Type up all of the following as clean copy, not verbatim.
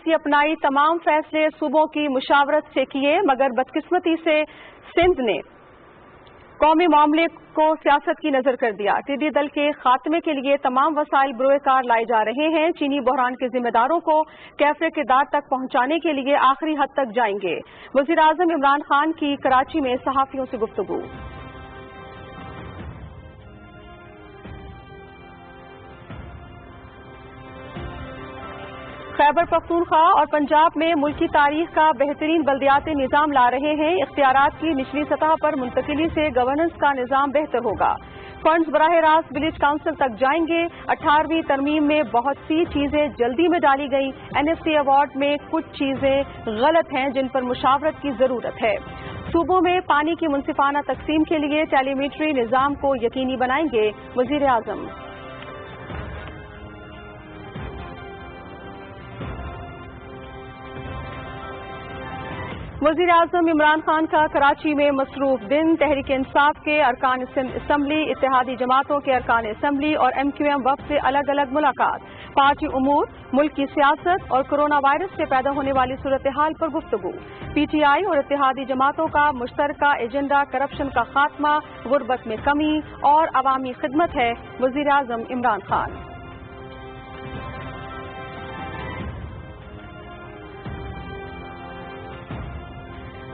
کی اپنائی تمام فیصلے صوبوں کی مشاورت سے کیے، مگر بدقسمتی سے سندھ نے قومی معاملے کو سیاست کی نظر کر دیا۔ ٹڈی دل کے خاتمے کے لیے تمام وسائل بروئے کار لائے جا رہے ہیں۔ چینی بحران کے ذمہ داروں کو کیفے کے دار تک پہنچانے کے لیے آخری حد تک جائیں گے۔ وزیر اعظم عمران خان کی کراچی میں صحافیوں سے گفتگو۔ خیبر پختونخوا اور پنجاب میں ملکی تاریخ کا بہترین بلدیاتی نظام لا رہے ہیں۔ اختیارات کی نچلی سطح پر منتقلی سے گورننس کا نظام بہتر ہوگا۔ فنڈز براہ راست ولیج کونسل تک جائیں گے۔ 18ویں ترمیم میں بہت سی چیزیں جلدی میں ڈالی گئیں۔ NSC ایوارڈ میں کچھ چیزیں غلط ہیں جن پر مشاورت کی ضرورت ہے۔ صوبوں میں پانی کی منصفانہ تقسیم کے لیے ٹیلی میٹری نظام کو یقینی بنائیں گے وزیر اعظم۔ وزیر اعظم عمران خان کا کراچی میں مصروف دن۔ تحریک انصاف کے ارکان اسمبلی، اتحادی جماعتوں کے ارکان اسمبلی اور MQM وفد سے الگ الگ ملاقات۔ پارٹی امور، ملک کی سیاست اور کورونا وائرس سے پیدا ہونے والی صورتحال پر گفتگو۔ PTI اور اتحادی جماعتوں کا مشترکہ ایجنڈا کرپشن کا خاتمہ، غربت میں کمی اور عوامی خدمت ہے۔ وزیر اعظم عمران خان۔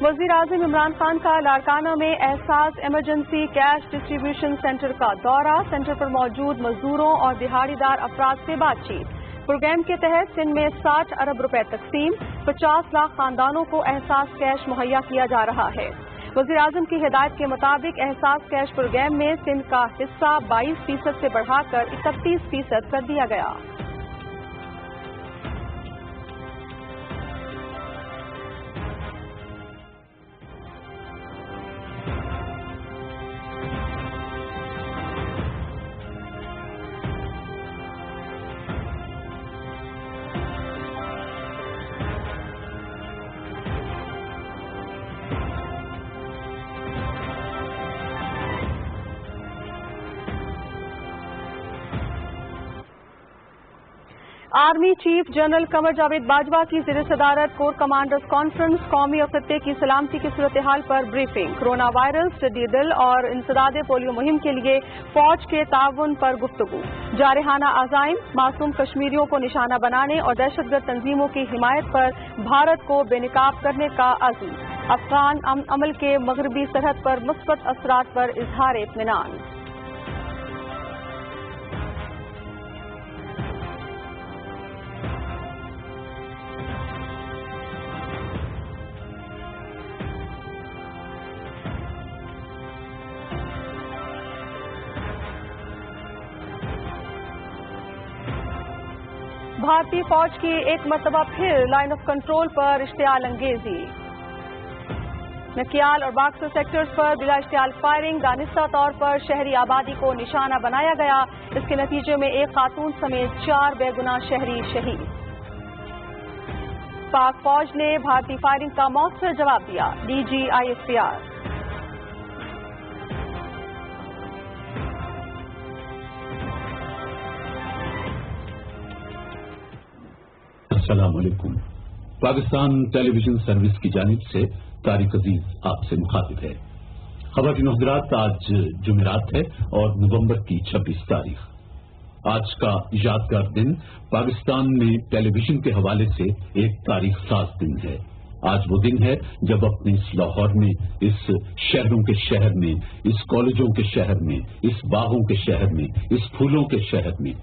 وزیر اعظم عمران خان کا لاڑکانہ میں احساس ایمرجنسی کیش ڈسٹریبیوشن سینٹر کا دورہ۔ سینٹر پر موجود مزدوروں اور دہاڑی دار افراد سے بات چیت۔ پروگرام کے تحت سندھ میں 60 ارب روپے تقسیم، 50 لاکھ خاندانوں کو احساس کیش مہیا کیا جا رہا ہے۔ وزیر اعظم کی ہدایت کے مطابق احساس کیش پروگرام میں سندھ کا حصہ 22% سے بڑھا کر 31% کر دیا گیا۔ Army chief general Qamar Javed Bajwa کی زیر صدارت کور کمانڈرز کانفرنس، قومی اور خطے کی سلامتی کی صورتحال پر بریفنگ۔ کورونا وائرس، ٹڈی دل اور انسداد پولیو مہم کے لیے فوج کے تعاون پر گفتگو۔ جارحانہ عزائم، معصوم کشمیریوں کو نشانہ بنانے اور دہشت گرد تنظیموں کی حمایت پر بھارت کو بے نقاب کرنے کا عزم۔ افغان عمل کے مغربی سرحد پر مثبت اثرات پر اظہار اطمینان۔ بھارتی فوج کی ایک مرتبہ پھر لائن آف کنٹرول پر اشتعال انگیزی۔ نکیال اور باکسر سیکٹرز پر بلا اشتعال فائرنگ، دانستہ طور پر شہری آبادی کو نشانہ بنایا گیا۔ اس کے نتیجے میں ایک خاتون سمیت 4 بے گناہ شہری شہید۔ پاک فوج نے بھارتی فائرنگ کا مؤثر جواب دیا۔ DG ISPR۔ السلام علیکم۔ پاکستان ٹیلی ویژن سروس کی جانب سے طارق عزیز آپ سے مخاطب ہے۔ خواتین حضرات، آج جمعرات ہے اور نومبر کی 26 تاریخ۔ آج کا یادگار دن پاکستان میں ٹیلی ویژن کے حوالے سے ایک تاریخ ساز دن ہے۔ آج وہ دن ہے جب اپنے اس لاہور میں، اس شہروں کے شہر میں، اس کالجوں کے شہر میں، اس باغوں کے شہر میں، اس پھولوں کے شہر میں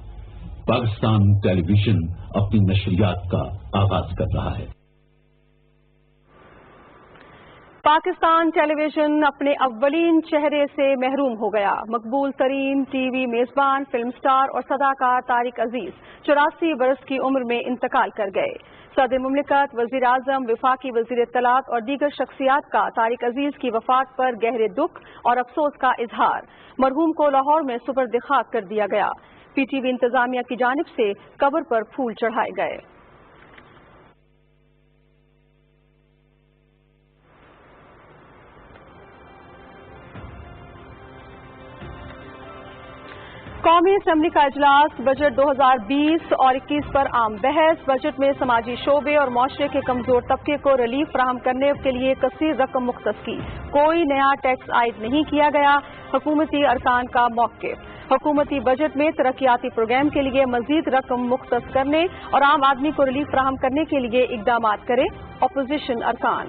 پاکستان ٹیلی ویژن اپنی نشریات کا آغاز کر رہا ہے۔ پاکستان ٹیلی ویژن اپنے اولین چہرے سے محروم ہو گیا۔ مقبول ترین ٹی وی میزبان، فلم سٹار اور صداکار طارق عزیز 84 برس کی عمر میں انتقال کر گئے۔ صدر مملکت، وزیر اعظم، وفاقی وزیر اطلاعات اور دیگر شخصیات کا طارق عزیز کی وفات پر گہرے دکھ اور افسوس کا اظہار۔ مرحوم کو لاہور میں سپرد خاک کر دیا گیا۔ PTV انتظامیہ کی جانب سے قبر پر پھول چڑھائے گئے۔ قومی اسمبلی کا اجلاس بجٹ 2020 اور 21 پر عام بحث. بجٹ میں سماجی شعبے اور معاشرے کے کمزور طبقے کو ریلیف فراہم کرنے کے لیے کثیر رقم مختص کی. کوئی نیا ٹیکس عائد نہیں کیا گیا. حکومتی ارکان کا موقف. حکومتی بجٹ میں ترقیاتی پروگرام کے لیے مزید رقم مختص کرنے اور عام آدمی کو ریلیف فراہم کرنے کے لیے اقدامات کرے. اپوزیشن ارکان.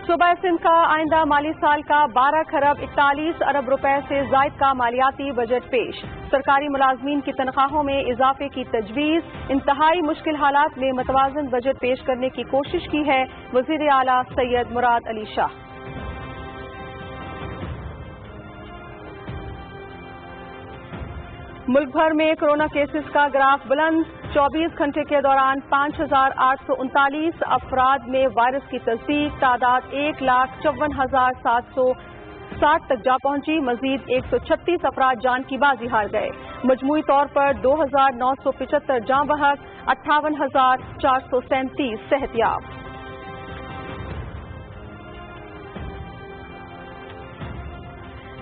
صوبہ سندھ کا آئندہ مالی سال کا 12 کھرب 41 ارب روپے سے زائد کا مالیاتی بجٹ پیش. سرکاری ملازمین کی تنخواہوں میں اضافے کی تجویز. انتہائی مشکل حالات میں متوازن بجٹ پیش کرنے کی کوشش کی ہے وزیر اعلیٰ سید مراد علی شاہ. ملک بھر میں کورونا کیسز کا گراف بلند. 24 گھنٹے کے دوران 5,839 افراد میں وائرس کی تصدیق. تعداد 1,54,760 تک جا پہنچی. مزید 136 افراد جان کی بازی ہار گئے. مجموعی طور پر 2,975 جاں بحق. 58,437 صحت یاب.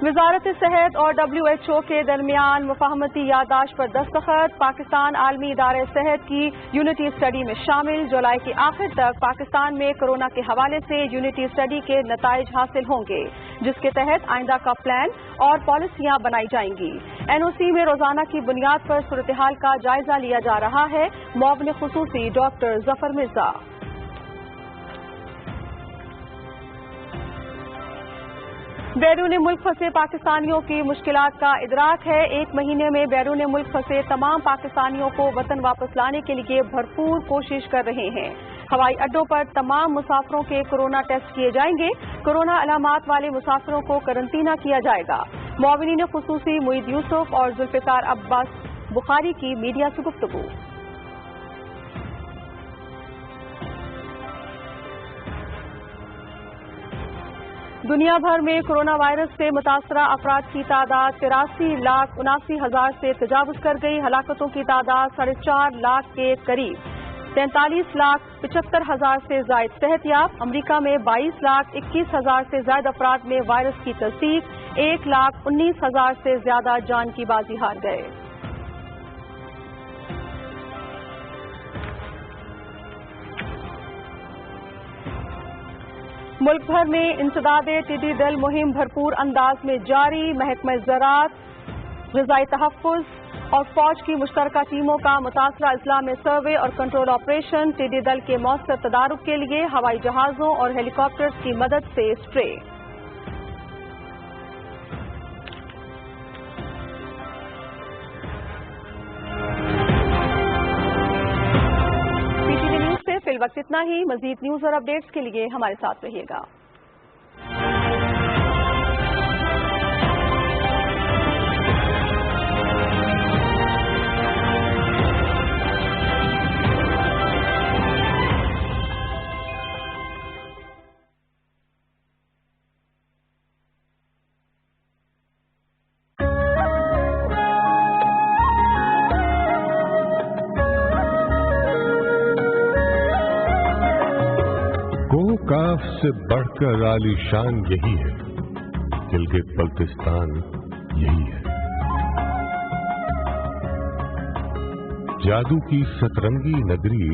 وزارت صحت اور WHO کے درمیان مفاہمتی یادداشت پر دستخط. پاکستان عالمی ادارے صحت کی یونٹی اسٹڈی میں شامل. جولائی کے آخر تک پاکستان میں کورونا کے حوالے سے یونٹی اسٹڈی کے نتائج حاصل ہوں گے جس کے تحت آئندہ کا پلان اور پالیسیاں بنائی جائیں گی. NOC میں روزانہ کی بنیاد پر صورتحال کا جائزہ لیا جا رہا ہے. معاون خصوصی ڈاکٹر ظفر مرزا. بیرون ملک پھنسے پاکستانیوں کی مشکلات کا ادراک ہے. 1 مہینے میں بیرون ملک پھنسے تمام پاکستانیوں کو وطن واپس لانے کے لیے بھرپور کوشش کر رہے ہیں. ہوائی اڈوں پر تمام مسافروں کے کورونا ٹیسٹ کیے جائیں گے. کورونا علامات والے مسافروں کو قرنطینہ کیا جائے گا. معاونین خصوصی معید یوسف اور ذوالفقار عباس بخاری کی میڈیا سے گفتگو. دنیا بھر میں کورونا وائرس سے متاثرہ افراد کی تعداد 83,79,000 سے تجاوز کر گئی. ہلاکتوں کی تعداد 4.5 لاکھ کے قریب. 43,75,000 سے زائد صحت یاب. امریکہ میں 22,21,000 سے زائد افراد میں وائرس کی تصدیق. 1,19,000 سے زیادہ جان کی بازی ہار گئے. ملک بھر میں انسداد ٹڈی دل مہم بھرپور انداز میں جاری. محکمہ زراعت، غذائی تحفظ اور فوج کی مشترکہ ٹیموں کا متاثرہ اضلاع میں سروے اور کنٹرول آپریشن. ٹڈی دل کے مؤثر تدارک کے لیے ہوائی جہازوں اور ہیلی کاپٹرز کی مدد سے اسپرے. فی الوقت اتنا ہی. مزید نیوز اور اپڈیٹس کے لیے ہمارے ساتھ رہیے گا. کاف سے بڑھ کر عالی شان یہی ہے. گلگت بلتستان یہی ہے. جادو کی سترنگی نگری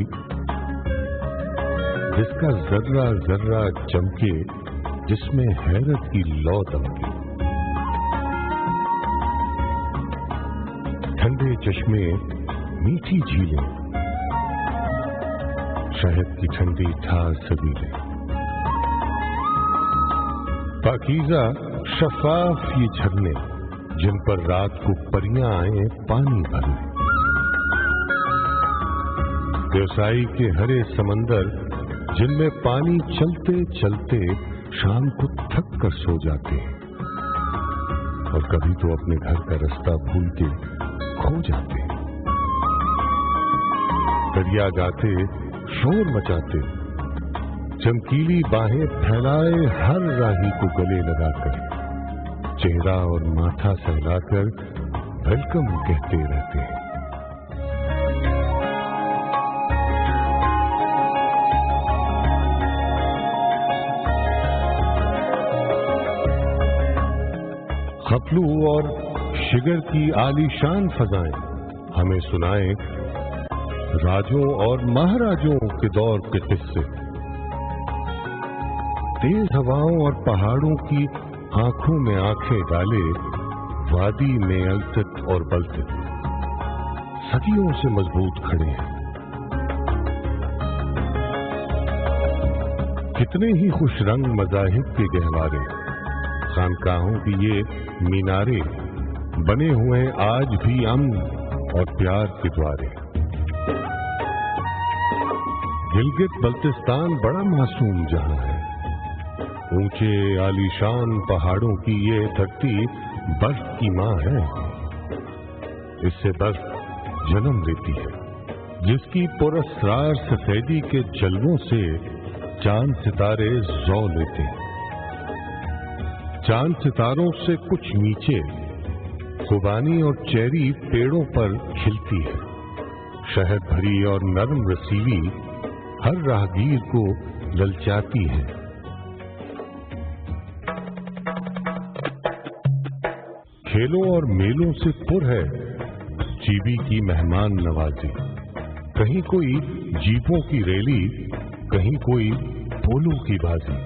جس کا ذرہ ذرہ چمکے، جس میں حیرت کی لو دمکے. ٹھنڈے چشمے، میٹھی جھیلیں، شہد کی ٹھنڈی ٹھار سبیلیں. پاکیزہ شفاف یہ جھرنے جن پر رات کو پریاں آئیں پانی بھرنے. دیوسائی کے ہرے سمندر جن میں پانی چلتے چلتے شام کو تھک کر سو جاتے ہیں اور کبھی تو اپنے گھر کا رستہ بھول کے کھو جاتے ہیں. دریا گاتے، شور مچاتے، چمکیلی باہیں پھیلائے ہر راہی کو گلے لگا کر، چہرہ اور ماتھا سہلا کر ویلکم کہتے رہتے ہیں. खपलू और शिगर की आलीशान फजाएं हमें सुनाएं राजों और महाराजों के दौर के किस्से। तेज हवाओं और पहाड़ों की आंखों में आंखें डाले वादी में अलसत और बलसत सदियों से मजबूत खड़े हैं। कितने ही खुश रंग मज़ाहिब के गहवारे, खानकाहों की ये मीनारे बने हुए आज भी अमन और प्यार के द्वारे। गिलगित बल्तिस्तान बड़ा मासूम जहां है, ऊंचे आलीशान पहाड़ों की ये धरती बर्फ की मां है। इससे बर्फ जन्म लेती है, जिसकी पुरस्कार सफेदी के जलवों से चांद सितारे जौ लेते हैं। चांद सितारों से कुछ नीचे खुबानी और चेरी पेड़ों पर खिलती है। शहद भरी और नरम रसीली हर राहगीर को ललचाती है। खेलों और मेलों से पुर है जीबी की मेहमान नवाजी। कहीं कोई जीपों की रैली, कहीं कोई पोलों की बाजी।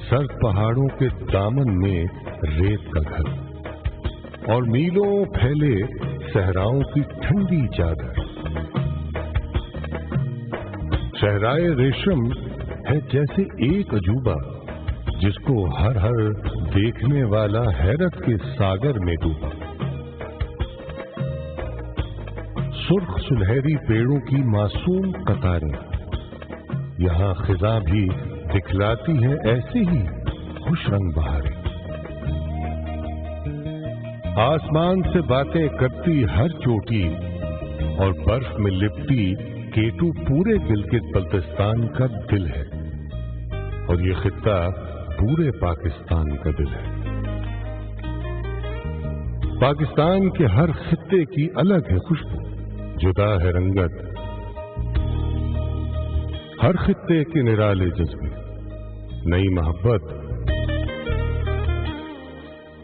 सर्द पहाड़ों के दामन में रेत का घर और मीलों फैले सहराओं की ठंडी चादर। सहराए रेशम है जैसे एक अजूबा, जिसको हर हर देखने वाला हैरत के सागर में डूबा। सुर्ख सुनहरी पेड़ों की मासूम कतारें यहां खिजा भी दिखलाती है ऐसे ही खुश रंग बहारें। आसमान से बातें करती हर चोटी और बर्फ में लिपटी केटू पूरे गिलगित बल्तिस्तान का दिल है, और ये खित्ता पूरे पाकिस्तान का दिल है। पाकिस्तान के हर खित्ते की अलग है खुशबू, जुदा है रंगत, हर खित्ते के निराले जज्बे, नई मोहब्बत।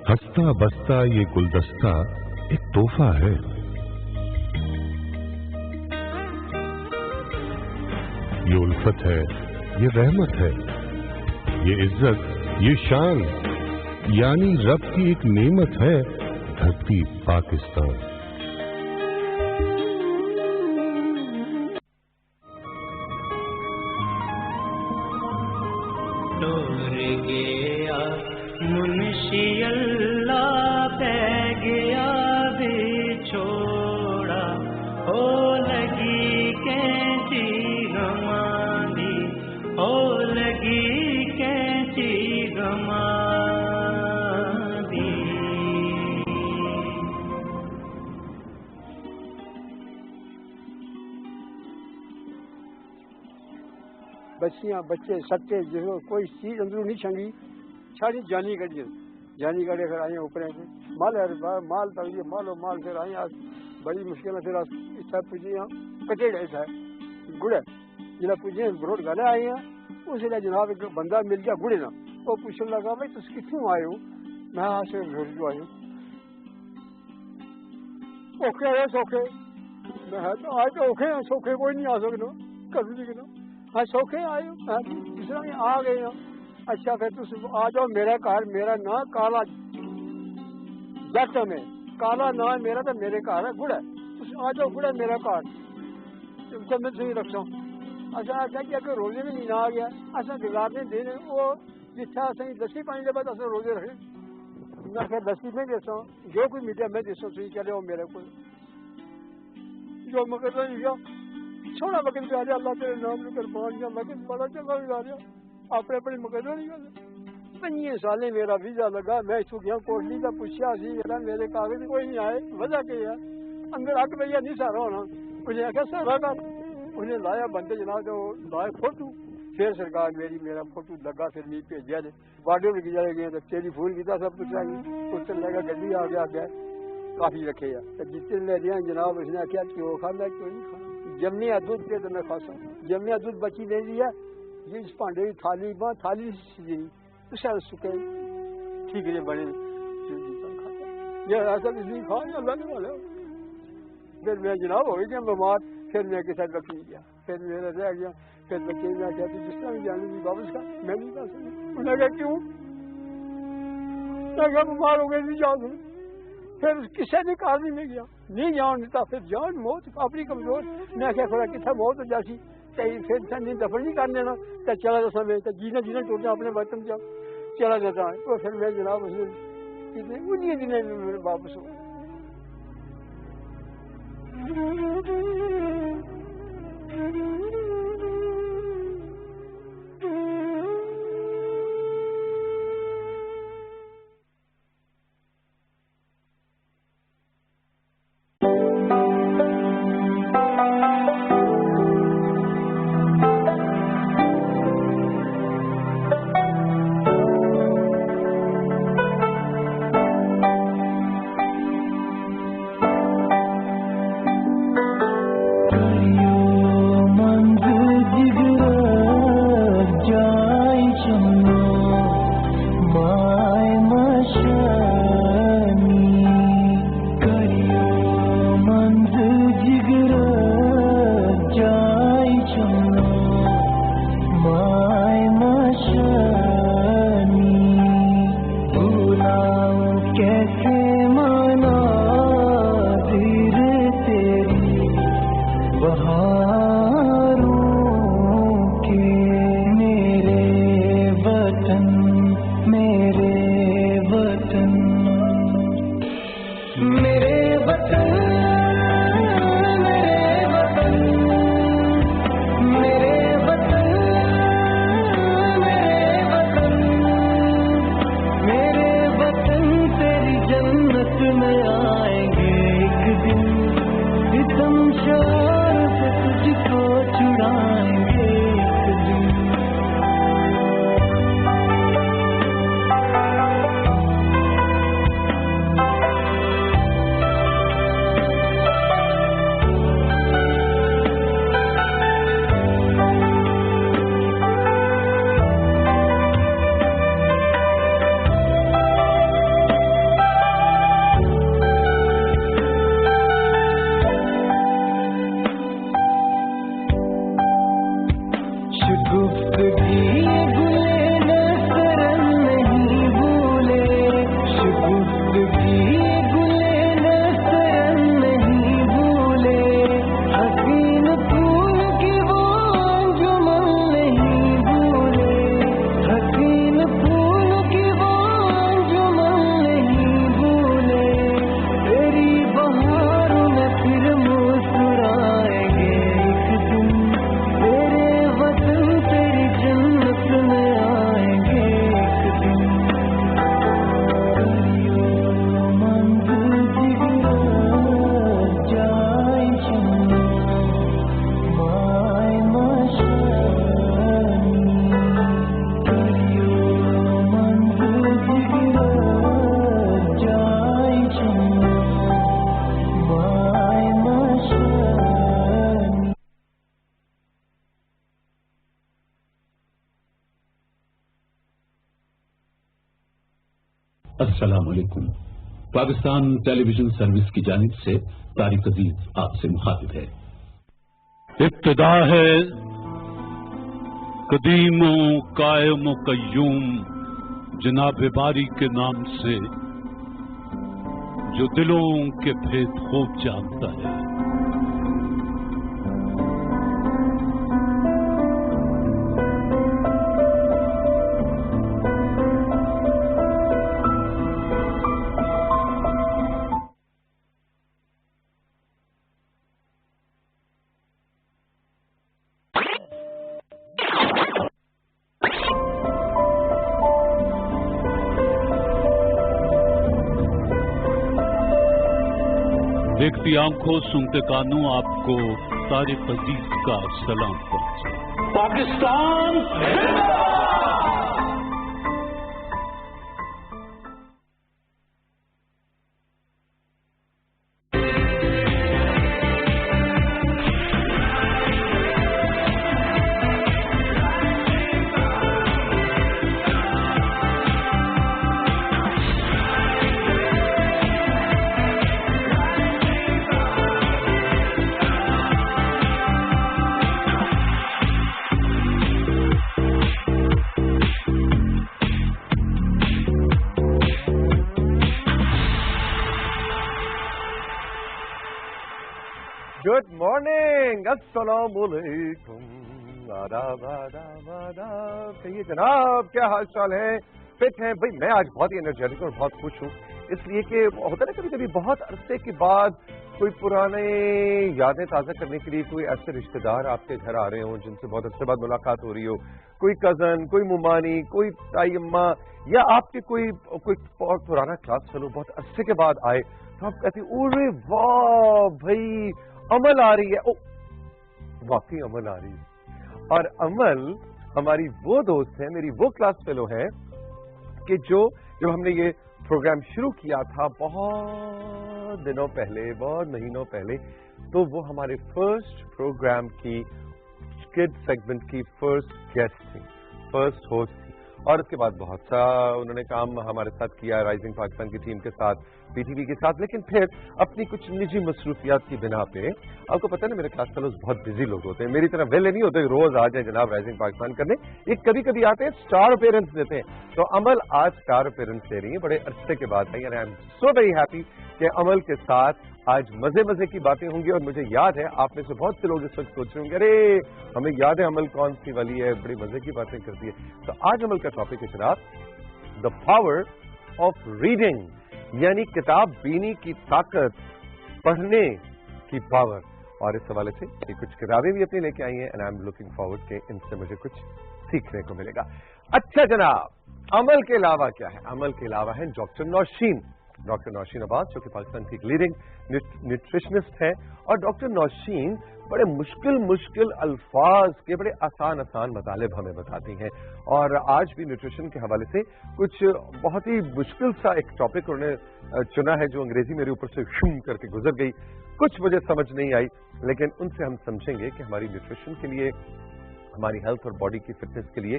हंसता बसता ये गुलदस्ता एक तोहफा है। ये उल्फत है, ये रहमत है, ये इज्जत, ये शान, यानी रब की एक नेमत है धरती पाकिस्तान। डोर गया मुंशी अल्लाह पे गया बिछोड़ा, ओ लगी कैंची गमांदी, ओ लगी कैंची गमांदी। बच्चियां बच्चे सट्टे जिसको कोई चीज अंदरों नहीं छंगी छाड़ी जानी कड़ी कर आए ऊपर माल तक ये मालो माल फिर आए आज बड़ी मुश्किल फिर इतना पूछे कटे गए था गुड़े जिला पूछे ब्रोड गाने आए हैं उसने जनाब एक बंदा मिल गया गुड़े ना वो पूछने लगा भाई तुम कितों आए हो? मैं यहाँ से घर जो आए ओके है सौखे मैं तो आए तो ओके सौखे कोई नहीं आ सकना करूँ जी ना हाँ सौखे आए हो दूसरा आ गए हो। अच्छा फिर तुम आ जाओ मेरे घर, मेरा ना काला जट में काला ना है मेरा तो मेरे घर है गुड़ है, तुम आ जाओ गुड़ है मेरा घर तो मैं सही रखता हूँ। अच्छा आखिया कि अगर रोजे में नहीं आ गया असा गुजारने देने वो जितना असं 10-5 के बाद असं रोजे रखे मैं फिर 10 में देता हूँ जो कोई मीडिया में देता हूँ चले हो मेरे को जो मगर नहीं गया छोड़ा मगर जा रहा अल्लाह तेरे नाम ने कुर्बान किया मगर बड़ा चंगा जा रहा अपने अपनी मकदर नहीं कर 5 साल मेरा वीजा लगा मैं इतों गया कोटली का पूछा सी मेरे कागज कोई नहीं आए वजह क्या है अंदर 8 बजे नहीं सारा होना उन्हें आख्या सारा कर उन्हें लाया बंदे जनाब तो लाए फोटो फिर सरकार मेरा फोटो लगा फिर नहीं भेजा वाडियो लगी जाए गए तो टेलीफोन किया सब कुछ उस लगा गड्डी आ गया काफी रखे जितने ले रहे जनाब उसने आख्या क्यों खाना क्यों नहीं खाना जमने दूध पे तो मैं खासा जमने दूध बची नहीं दिया जिस भांडे की थाली थाली سارے سکے ٹھیکرے بنے یہ ایسا کسی کھا یا اللہ والا. پھر میں جناب ہو گیا بیمار. پھر میں کے ساتھ رکھ گیا. پھر میرا رہ گیا. پھر بچے میں کیا جس طرح بھی جانے کی واپس کا میں نہیں کر سکتا. انہوں نے کہا کیوں؟ میں کہا بیمار ہو گئے نہیں جا سکتا. پھر کسی نے کار نہیں گیا نہیں جان دیتا. پھر جان موت اپنی کمزور. میں کیا کھڑا کتنا موت ہو جاتی پھر دفن نہیں کرنے نا تو چلا جاتا. میں جینا جینا ٹوٹا اپنے برتن جا چلا جاتا ہے. تو پھر میں جناب انہیں دن واپس ہو. السلام علیکم. پاکستان ٹیلی ویژن سروس کی جانب سے طارق عزیز آپ سے مخاطب ہے. ابتدا ہے قدیم و قائم و قیوم جناب باری کے نام سے جو دلوں کے بھید خوب جانتا ہے. دیکھتی آنکھوں سنتے کانوں آپ کو طارق عزیز کا سلام پہنچے. پاکستان गुड मॉर्निंग, अस्सलाम वालेकुम, आदाब आदाब आदाब। कहिए जनाब, क्या हाल चाल है? फिट हैं भाई? मैं आज बहुत ही एनर्जेटिक और बहुत खुश हूँ, इसलिए कि होता है कभी कभी बहुत अरसे के बाद कोई पुराने यादें ताज़ा करने के लिए कोई ऐसे रिश्तेदार आपके घर आ रहे हों जिनसे बहुत अरसे बाद मुलाकात हो रही हो, कोई कज़न, कोई मुमानी, कोई ताई अम्मा, या आपके कोई बहुत पुराना क्लास फेलो बहुत अरसे के बाद आए, तो आप कहते हैं अरे वाह भाई अमल आ रही है। ओ वाकई अमल आ रही है। और अमल हमारी वो दोस्त है, मेरी वो क्लास फेलो है कि जब हमने ये प्रोग्राम शुरू किया था बहुत दिनों पहले, बहुत महीनों पहले, तो वो हमारे फर्स्ट प्रोग्राम की किड सेगमेंट की फर्स्ट गेस्ट थी, फर्स्ट होस्ट थी। और उसके बाद बहुत सा उन्होंने काम हमारे साथ किया, राइजिंग पाकिस्तान की टीम के साथ, पीटीवी के साथ, लेकिन फिर अपनी कुछ निजी मसरूफियात की बिना पे, आपको पता है ना मेरे क्लास फेलोज बहुत बिजी लोग होते हैं, मेरी तरह वेले नहीं होते रोज आ जाए जनाब राइजिंग पाकिस्तान करने, ये कभी कभी आते हैं, स्टार अपीयरेंस देते हैं। तो अमल आज स्टार अपीयरेंस दे रही है, बड़े अरसे के बाद आई, I am so very happy कि अमल के साथ आज मजे मजे की बातें होंगी। और मुझे याद है आप में से बहुत से लोग इस वक्त सोच रहे होंगे अरे हमें याद है अमल कौन सी वाली है, बड़ी मजे की बातें करती है। तो आज अमल का टॉपिक है जनाब द पावर ऑफ रीडिंग, यानी किताब बीनी की ताकत, पढ़ने की पावर। और इस हवाले से ये कुछ किताबें भी अपनी लेके आई हैं and I am looking forward के इनसे मुझे कुछ सीखने को मिलेगा। अच्छा जनाब, अमल के अलावा क्या है? अमल के अलावा है डॉक्टर नौशीन, डॉक्टर नौशीन अब्बास, जो कि पाकिस्तान की लीडिंग न्यूट्रिशनिस्ट है। और डॉक्टर नौशीन बड़े मुश्किल अल्फाज के बड़े आसान मतलब हमें बताती हैं। और आज भी न्यूट्रिशन के हवाले से कुछ बहुत ही मुश्किल सा एक टॉपिक उन्होंने चुना है, जो अंग्रेजी मेरे ऊपर से शूम करके गुजर गई, कुछ मुझे समझ नहीं आई, लेकिन उनसे हम समझेंगे कि हमारी न्यूट्रिशन के लिए, हमारी हेल्थ और बॉडी की फिटनेस के लिए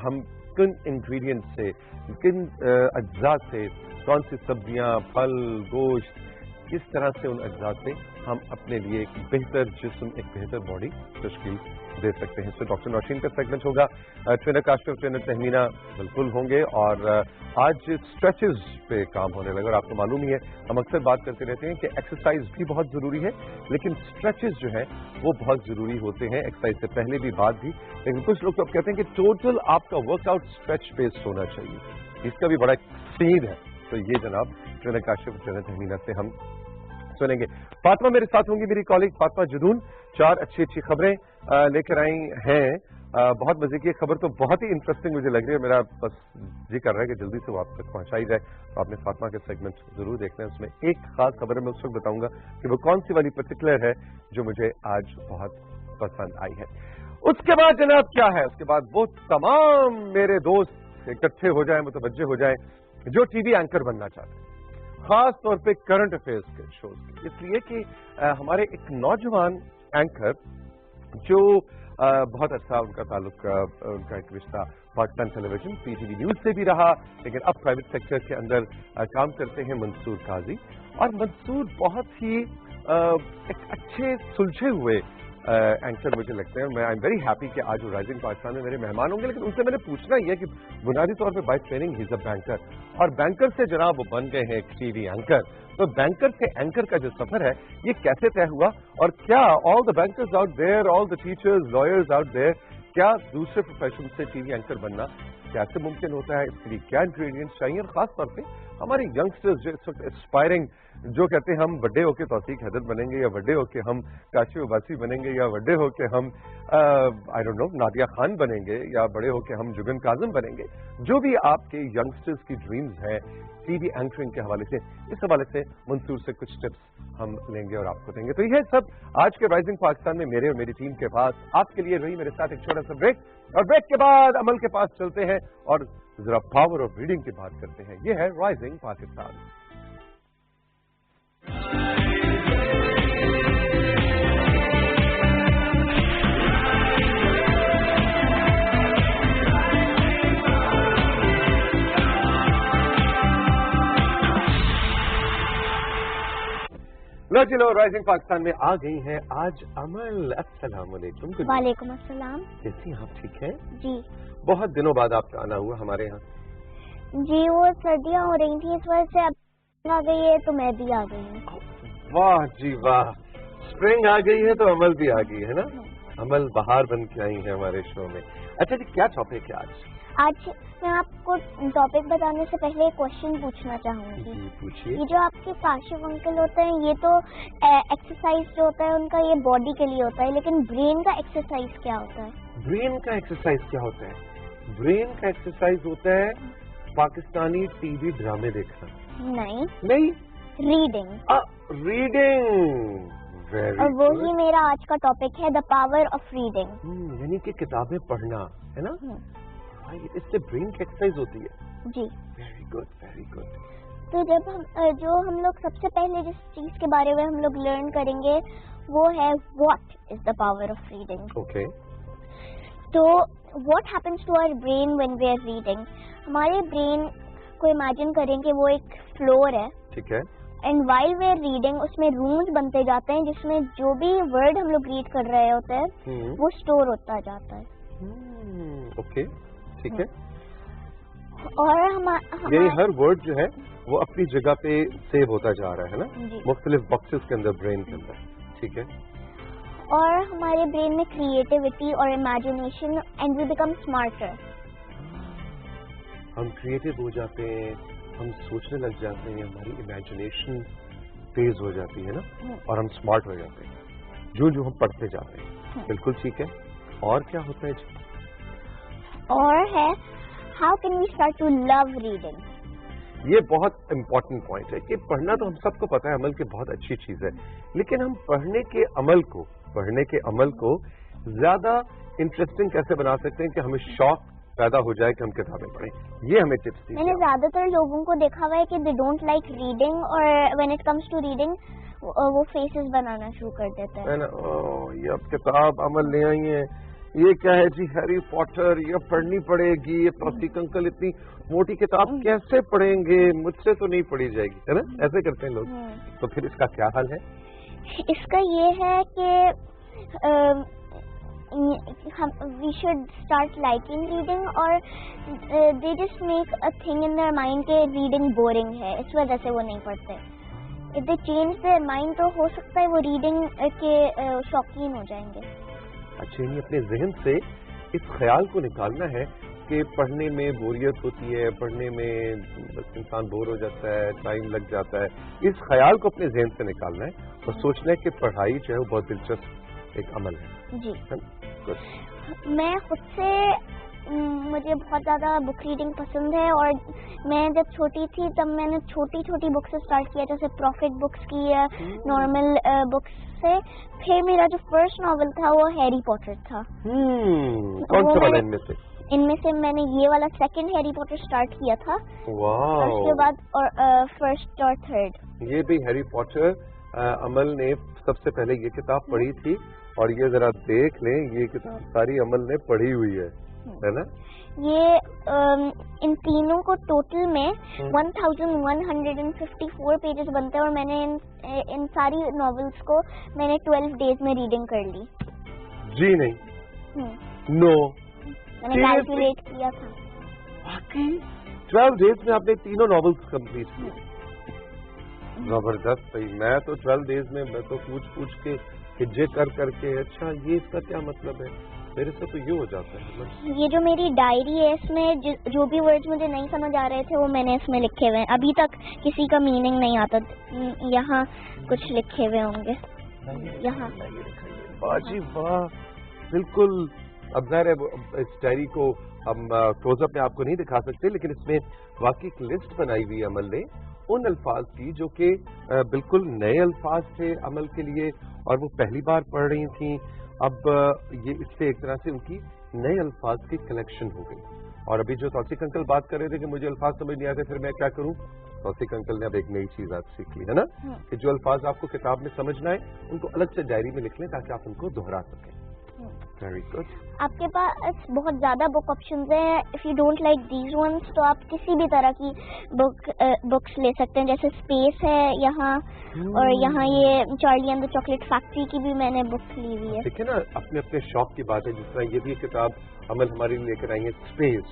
हम किन इंग्रेडिएंट से, किन अज्जा से, कौन सी सब्जियां, फल, गोश्त, किस तरह से उन अज्जा से हम अपने लिए एक बेहतर जिस्म, एक बेहतर बॉडी तश्कील दे सकते हैं। तो डॉक्टर नौशीन का सेगमेंट होगा, ट्रेनर काशिफ, ट्रेनर तहमीना बिल्कुल होंगे। और आज स्ट्रेचेस पे काम होने लगा। और आपको मालूम ही है हम अक्सर बात करते रहते हैं कि एक्सरसाइज भी बहुत जरूरी है, लेकिन स्ट्रेचेस जो है वो बहुत जरूरी होते हैं, एक्सरसाइज से पहले भी बाद भी। लेकिन कुछ लोग तो कहते हैं कि टोटल आपका वर्कआउट स्ट्रेच बेस्ड होना चाहिए, इसका भी बड़ा सीन है। तो ये जनाब ट्रेनर काशिफ, ट्रेनर तहमीना से हम सुनेंगे। फातिमा मेरे साथ होंगी, मेरी कॉलीग फातिमा जुदून, 4 अच्छी खबरें लेकर आई हैं। बहुत मजे की खबर, तो बहुत ही इंटरेस्टिंग मुझे लग रही है, मेरा बस जी कर रहा है कि जल्दी से वो आप तक पहुंचाई जाए। तो आपने फातिमा के सेगमेंट जरूर देखना है, उसमें एक खास खबर मैं उस वक्त बताऊंगा कि वो कौन सी वाली पर्टिकुलर है जो मुझे आज बहुत पसंद आई है। उसके बाद जनाब क्या है? उसके बाद वो तमाम मेरे दोस्त इकट्ठे हो जाए, मुतवज्जे हो जाए, जो टीवी एंकर बनना चाहते हैं, खास तौर पे करंट अफेयर्स के शोज, इसलिए कि हमारे एक नौजवान एंकर जो बहुत अच्छा उनका ताल्लुक, उनका एक रिश्ता पाकिस्तान टेलीविजन पीटीवी न्यूज से भी रहा, लेकिन अब प्राइवेट सेक्टर के अंदर काम करते हैं मंसूर काजी। और मंसूर बहुत ही एक अच्छे सुलझे हुए एंकर मुझे लगते हैं। मैं आई एम वेरी हैप्पी कि आज वो राइजिंग पाकिस्तान में मेरे मेहमान होंगे। लेकिन उनसे मैंने पूछना ही है कि बुनियादी तौर पे by training he is a banker, और बैंकर से जनाब वो बन गए हैं एक टीवी एंकर। तो बैंकर से एंकर का जो सफर है ये कैसे तय हुआ, और क्या all the bankers out there, all the teachers, lawyers out there, क्या दूसरे प्रोफेशन से टीवी एंकर बनना कैसे मुमकिन होता है, इसके लिए क्या इंग्रेडिएंट्स चाहिए, और खास तौर पे हमारे यंगस्टर्स जो इस वक्त एस्पायरिंग, जो कहते हैं हम बड़े होके तौसीक हैदर बनेंगे, या बड़े होके हम काशी उबासी बनेंगे, या बड़े होके हम I don't know Nadia Khan बनेंगे, या बड़े होके हम जुगन काजम बनेंगे, जो भी आपके यंगस्टर्स की ड्रीम्स हैं टीवी एंकरिंग के हवाले से, इस हवाले से मंसूर से कुछ टिप्स हम लेंगे और आपको देंगे। तो यह सब आज के राइजिंग पाकिस्तान में मेरे और मेरी टीम के पास आपके लिए रही। मेरे साथ एक छोटा सा ब्रेक, और ब्रेक के बाद अमल के पास चलते हैं और जरा पावर ऑफ रीडिंग की बात करते हैं। ये है राइजिंग पाकिस्तान। लो चलो राइजिंग पाकिस्तान में आ गई हैं आज अमल। अस्सलाम वालेकुम। वालेकुम अस्सलाम। कैसी आप ठीक हैं? जी बहुत दिनों बाद आपका आना हुआ हमारे यहाँ। जी वो सर्दियाँ हो रही थी, इस वजह से अब आ गई है, तो मैं भी आ गई हूँ। वाह जी वाह, स्प्रिंग आ गई है तो अमल भी आ गई है ना, अमल बाहर बन के आई है हमारे शो में। अच्छा जी, क्या टॉपिक है आज? आज मैं आपको टॉपिक बताने से पहले एक क्वेश्चन पूछना चाहूंगी। जी पूछिए। ये जो आपके काशिफ अंकल होते हैं, ये तो एक्सरसाइज जो होता है उनका ये बॉडी के लिए होता है, लेकिन ब्रेन का एक्सरसाइज क्या होता है? ब्रेन का एक्सरसाइज क्या होता है? ब्रेन का एक्सरसाइज होता है पाकिस्तानी टीवी ड्रामे देखना। नहीं, रीडिंग। रीडिंग, वेरी और वही मेरा आज का टॉपिक है, द पावर ऑफ रीडिंग। यानी कि किताबें पढ़ना है ना, इससे ब्रेन की एक्सरसाइज होती है। जी, वेरी गुड, वेरी गुड। तो जब हम लोग सबसे पहले जिस चीज के बारे में हम लोग लर्न करेंगे वो है what is the power of reading. Okay. तो what happens to our brain when we are reading? हमारे ब्रेन को इमेजिन करें कि वो एक फ्लोर है, ठीक है, and while we are reading उसमें रूम्स बनते जाते हैं जिसमें जो भी वर्ड हम लोग रीड कर रहे होते हैं वो स्टोर होता जाता है। ओके, ठीक है। और यही हर वर्ड जो है वो अपनी जगह पे सेव होता जा रहा है ना, मुख्तलिफ बॉक्सेस के अंदर, ब्रेन के अंदर, ठीक है। और हमारे ब्रेन में क्रिएटिविटी और imagination, and we become smarter. हम क्रिएटिव हो जाते हैं, हम सोचने लग जाते हैं, हमारी इमेजिनेशन तेज हो जाती है ना, और हम स्मार्ट हो जाते हैं जो जो हम पढ़ते जाते हैं। बिल्कुल ठीक है। और क्या होता है जी? और है how can we start to love reading? ये बहुत इम्पोर्टेंट पॉइंट है कि पढ़ना तो हम सबको पता है, अमल की बहुत अच्छी चीज है, लेकिन हम पढ़ने के अमल को ज्यादा इंटरेस्टिंग कैसे बना सकते हैं कि हमें शौक पैदा हो जाए कि हम किताबें पढ़ें। ये हमें टिप्स दी। मैंने ज्यादातर लोगों को देखा हुआ है कि दे डोंट लाइक रीडिंग, और when it comes to reading वो फेसेस बनाना शुरू कर देते हैं। ये अब किताब अमल ले आई है, ये क्या है जी, हैरी पॉटर, ये पढ़नी पड़ेगी, ये तौसीक अंकल इतनी मोटी किताब कैसे पढ़ेंगे, मुझसे तो नहीं पढ़ी जाएगी, है ना, ऐसे करते हैं लोग। तो फिर इसका क्या हाल है? इसका ये है कि we should start liking reading, और they just make a thing in their mind कि reading boring है, इस वजह से वो नहीं पढ़ते। if they change their mind तो हो सकता है वो reading के शौकीन हो जाएंगे। अच्छा, यानी अपने जहन से इस ख्याल को निकालना है कि पढ़ने में बोरियत होती है, पढ़ने में बस इंसान बोर हो जाता है, टाइम लग जाता है, इस ख्याल को अपने जहन से निकालना है और सोचना है कि पढ़ाई जो है वो बहुत दिलचस्प एक अमल है। जी, मैं खुद से मुझे बहुत ज़्यादा बुक रीडिंग पसंद है, और मैं जब छोटी थी तब मैंने छोटी छोटी बुक्स से स्टार्ट किया, जैसे प्रॉफिट बुक्स की या नॉर्मल बुक्स से। फिर मेरा जो फर्स्ट नॉवल था वो हैरी पॉटर था। कौन सा वाला इनमें से? इनमें से मैंने ये वाला सेकंड हैरी पॉटर स्टार्ट किया था, वाह। उसके बाद और फर्स्ट और थर्ड। ये भी हैरी पॉटर अमल ने सबसे पहले ये किताब पढ़ी थी, और ये जरा देख लें, ये किताब सारी अमल ने पढ़ी हुई है ना। ये इन तीनों को टोटल में 1154 पेजेस बनते हैं, और मैंने इन सारी नॉवेल्स को मैंने 12 डेज में रीडिंग कर ली। जी नहीं, नो, मैंने कैलकुलेट किया था। बाकी 12 डेज में आपने तीनों नॉवेल्स कंप्लीट किए? जबरदस्त भाई। मैं तो 12 डेज में, मैं तो पूछ के हिज्जे कर करके, अच्छा ये इसका क्या मतलब है, मेरे से तो ये हो जाता है। ये जो मेरी डायरी है, इसमें जो भी वर्ड्स मुझे नहीं समझ आ रहे थे वो मैंने इसमें लिखे हुए हैं। अभी तक किसी का मीनिंग नहीं आता, यहाँ कुछ लिखे हुए होंगे, यहाँ। बाजी वाह, बिल्कुल। अब ज़ाहिर है इस डायरी को हम क्लोजअप में आपको नहीं दिखा सकते, लेकिन इसमें वाकई एक लिस्ट बनाई हुई है अमल ने उन अल्फाज की जो कि बिल्कुल नए अल्फाज थे अमल के लिए, और वो पहली बार पढ़ रही थी। अब ये इससे एक तरह से उनकी नए अल्फाज की कलेक्शन हो गई। और अभी जो तौसीक अंकल बात कर रहे थे कि मुझे अल्फाज समझ नहीं आते, फिर मैं क्या करूं, तौसीक अंकल ने अब एक नई चीज आज सीख ली है ना, कि जो अल्फाज आपको किताब में समझ ना आए उनको अलग से डायरी में लिख लें ताकि आप उनको दोहरा सकें। Very good. आपके पास बहुत ज्यादा बुक ऑप्शंस हैं। If you don't like these once तो आप किसी भी तरह की बुक्स ले सकते हैं, जैसे स्पेस है यहाँ, और यहाँ ये Charlie and the chocolate factory की भी मैंने बुक ली हुई है। ठीक है ना, अपने अपने शौक की बात है। जिस तरह ये भी किताब अमल हमारे लिए लेकर आई है, स्पेस,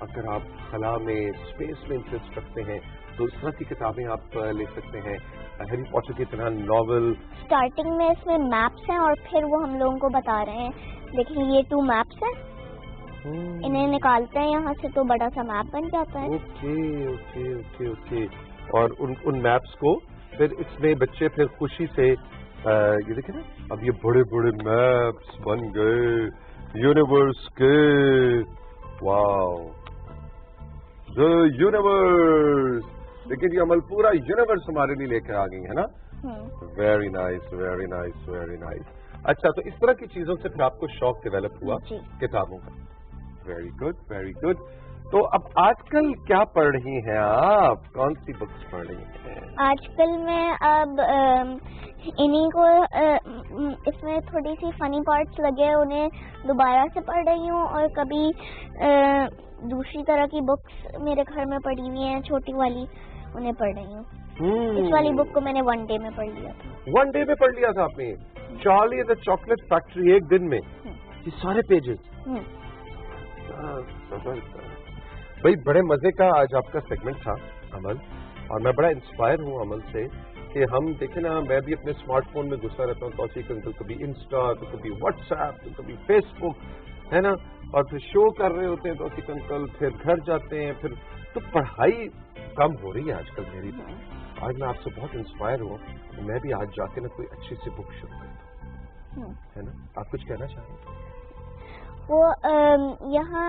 اگر آپ خلا میں اسپیس میں انٹرسٹ رکھتے ہیں تو اس طرح کی کتابیں آپ لے سکتے ہیں. ہیری پوٹر کی طرح ناول. اسٹارٹنگ میں اس میں میپس ہیں اور پھر وہ ہم لوگوں کو بتا رہے ہیں دیکھیں یہ 2 میپس ہیں, انہیں نکالتے ہیں یہاں سے تو بڑا سا میپ بن جاتا ہے. اوکے. اور ان میپس کو پھر اس میں بچے پھر خوشی سے یہ دیکھیں نا, اب یہ بڑے بڑے میپس بن گئے یونیورس کے. واو, دا یونیورس. لیکن یہ عمل پورا یونیورس ہمارے لیے لے کر آ گئی ہے نا. Very nice, very nice, very nice. اچھا, تو اس طرح کی چیزوں سے پھر آپ کو شوق ڈیولپ ہوا کتابوں کا. Very good, very good. تو اب آج کل کیا پڑھ رہی ہیں آپ؟ کون سی بکس پڑھ رہی ہیں آج کل؟ میں اب انہیں کو اس میں تھوڑی سی فنی پارٹس لگے انہیں دوبارہ سے پڑھ رہی ہوں, اور کبھی دوسری طرح کی بکس میرے گھر میں پڑھی ہوئی ہیں چھوٹی والی, انہیں پڑھ رہی ہوں. اس والی بک کو میں نے 1 ڈے میں پڑھ لیا تھا. 1 ڈے میں پڑھ لیا تھا آپ نے چارلی دا چاکلیٹ فیکٹری 1 دن میں؟ یہ سارے پیجز. بھائی بڑے مزے کا آج آپ کا سیگمنٹ تھا عمل, اور میں بڑا انسپائر ہوں عمل سے کہ ہم دیکھیں نا, میں بھی اپنے اسمارٹ فون میں گھسا رہتا ہوں توسیق انکل, کبھی انسٹا تو کبھی واٹس ایپ تو کبھی فیس بک ہے نا, اور پھر شو کر رہے ہوتے ہیں توسیق انکل, پھر گھر جاتے ہیں, پھر تو پڑھائی کم ہو رہی ہے آج کل میری. آج میں آپ سے بہت انسپائر ہوں, میں بھی آج جا کے نا کوئی اچھی سی بک شروع کرتا ہوں, ہے نا. آپ کچھ کہنا چاہیں گے؟ وہ یہاں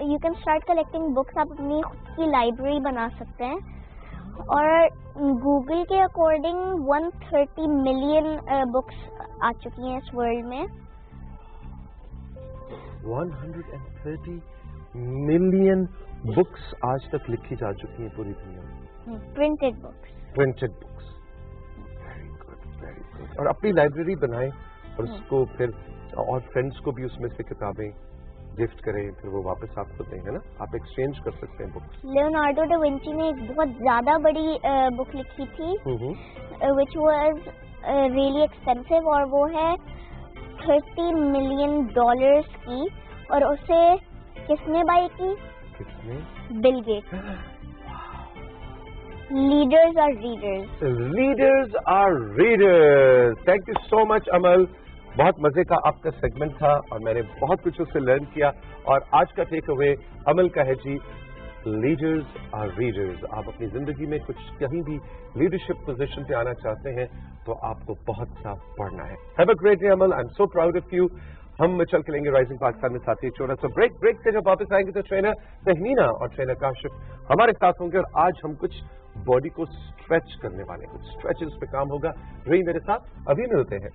you can start collecting books. آپ اپنی خود کی لائبریری بنا سکتے ہیں, اور گوگل کے اکارڈنگ 130 ملین بکس آ چکی ہیں اس ورلڈ میں. 130 ملین بکس آج تک لکھی جا چکی ہیں پوری دنیا میں. Printed books. Very good, very good. اور اپنی لائبریری بنائیں اور اس کو پھر اور فرینڈس کو بھی اس میں سے کتابیں گفٹ کریں, پھر وہ واپس آپ کو دیں, ہے نا. آپ ایکسچینج کر سکتے ہیں بکس. لیونارڈو ڈا ونچی نے ایک بہت زیادہ بڑی بک لکھی تھی وچ واز ریئلی ایکسپینسو, اور وہ ہے $30 ملین کی, اور اسے کس نے بائی کی؟ کس نے؟ Bill Gates. Leaders are readers. Leaders are readers. Thank you so much Amal, بہت مزے کا آپ کا سیگمنٹ تھا اور میں نے بہت کچھ اس سے لرن کیا. اور آج کا ٹیک اوے عمل کا ہے جی, لیڈرز آر ریڈرز. آپ اپنی زندگی میں کچھ کہیں بھی لیڈرشپ پوزیشن پہ آنا چاہتے ہیں تو آپ کو بہت سا پڑھنا ہے. ہیو اے گریٹ ڈے عمل, I am so proud of you. ہم چل کے لیں گے رائزنگ پاکستان میں ساتھی چھوڑا سا بریک سے جب واپس آئیں گے تو ٹرینر تہمینہ اور ٹرینر کاشف ہمارے ساتھ ہوں گے, اور آج ہم کچھ باڈی کو اسٹریچ کرنے والے, کچھ اسٹریچز پہ کام ہوگا. رہی میرے ساتھ, ابھی ملتے ہیں.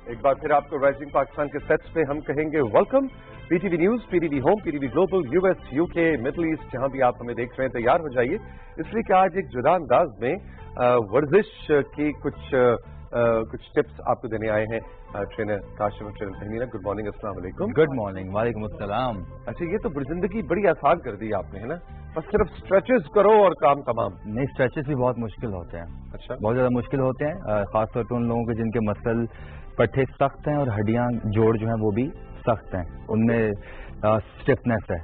ایک بار پھر آپ کو رائزنگ پاکستان کے سیٹس پہ ہم کہیں گے welcome. P T V news, P T V home, P T V global, U S, you کے, مڈل ایسٹ, جہاں بھی آپ ہمیں دیکھ رہے ہیں تیار ہو جائیے, اس لیے کہ آج ایک جدا انداز میں ورزش کی کچھ ٹپس آپ کو دینے آئے ہیں ٹرینر کاشف اور ٹرینر تہمینہ. گڈ مارننگ, السلام علیکم. Good morning. وعلیکم السلام. اچھا, یہ تو زندگی بڑی آسان کر دی آپ نے, ہے نا. بس صرف اسٹریچز کرو اور کام تمام. نہیں, اسٹریچز بھی بہت مشکل ہوتے ہیں. اچھا, بہت زیادہ مشکل ہوتے ہیں, خاص طور پہ ان لوگوں کے جن کے مسل پٹھے سخت ہیں اور ہڈیاں جوڑ جو ہیں وہ بھی سخت ہیں, ان میں اسٹفنس ہے.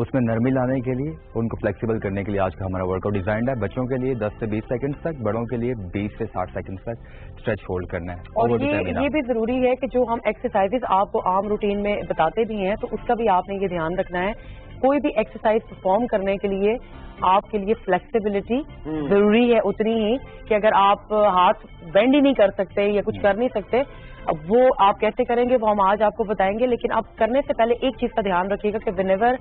اس میں نرمی لانے کے لیے, ان کو فلیکسیبل کرنے کے لیے آج کا ہمارا ورک آؤٹ ڈیزائنڈ ہے. بچوں کے لیے 10 سے 20 سیکنڈ تک, بڑوں کے لیے 20 سے 60 سیکنڈ تک اسٹریچ ہولڈ کرنا ہے. اور یہ بھی ضروری ہے کہ جو ہم ایکسرسائز آپ کو عام روٹین میں بتاتے بھی ہیں تو اس کا بھی آپ نے یہ دھیان رکھنا ہے. کوئی بھی ایکسرسائز پرفارم کرنے کے لیے آپ کے لیے فلیکسیبلٹی ضروری ہے اتنی ہی کہ اگر آپ ہاتھ بینڈ ہی نہیں کر سکتے یا کچھ کر نہیں سکتے, اب وہ آپ کیسے کریں گے وہ ہم آج آپ کو بتائیں گے. لیکن آپ کرنے سے پہلے ایک چیز کا دھیان رکھیے گا کہ when ever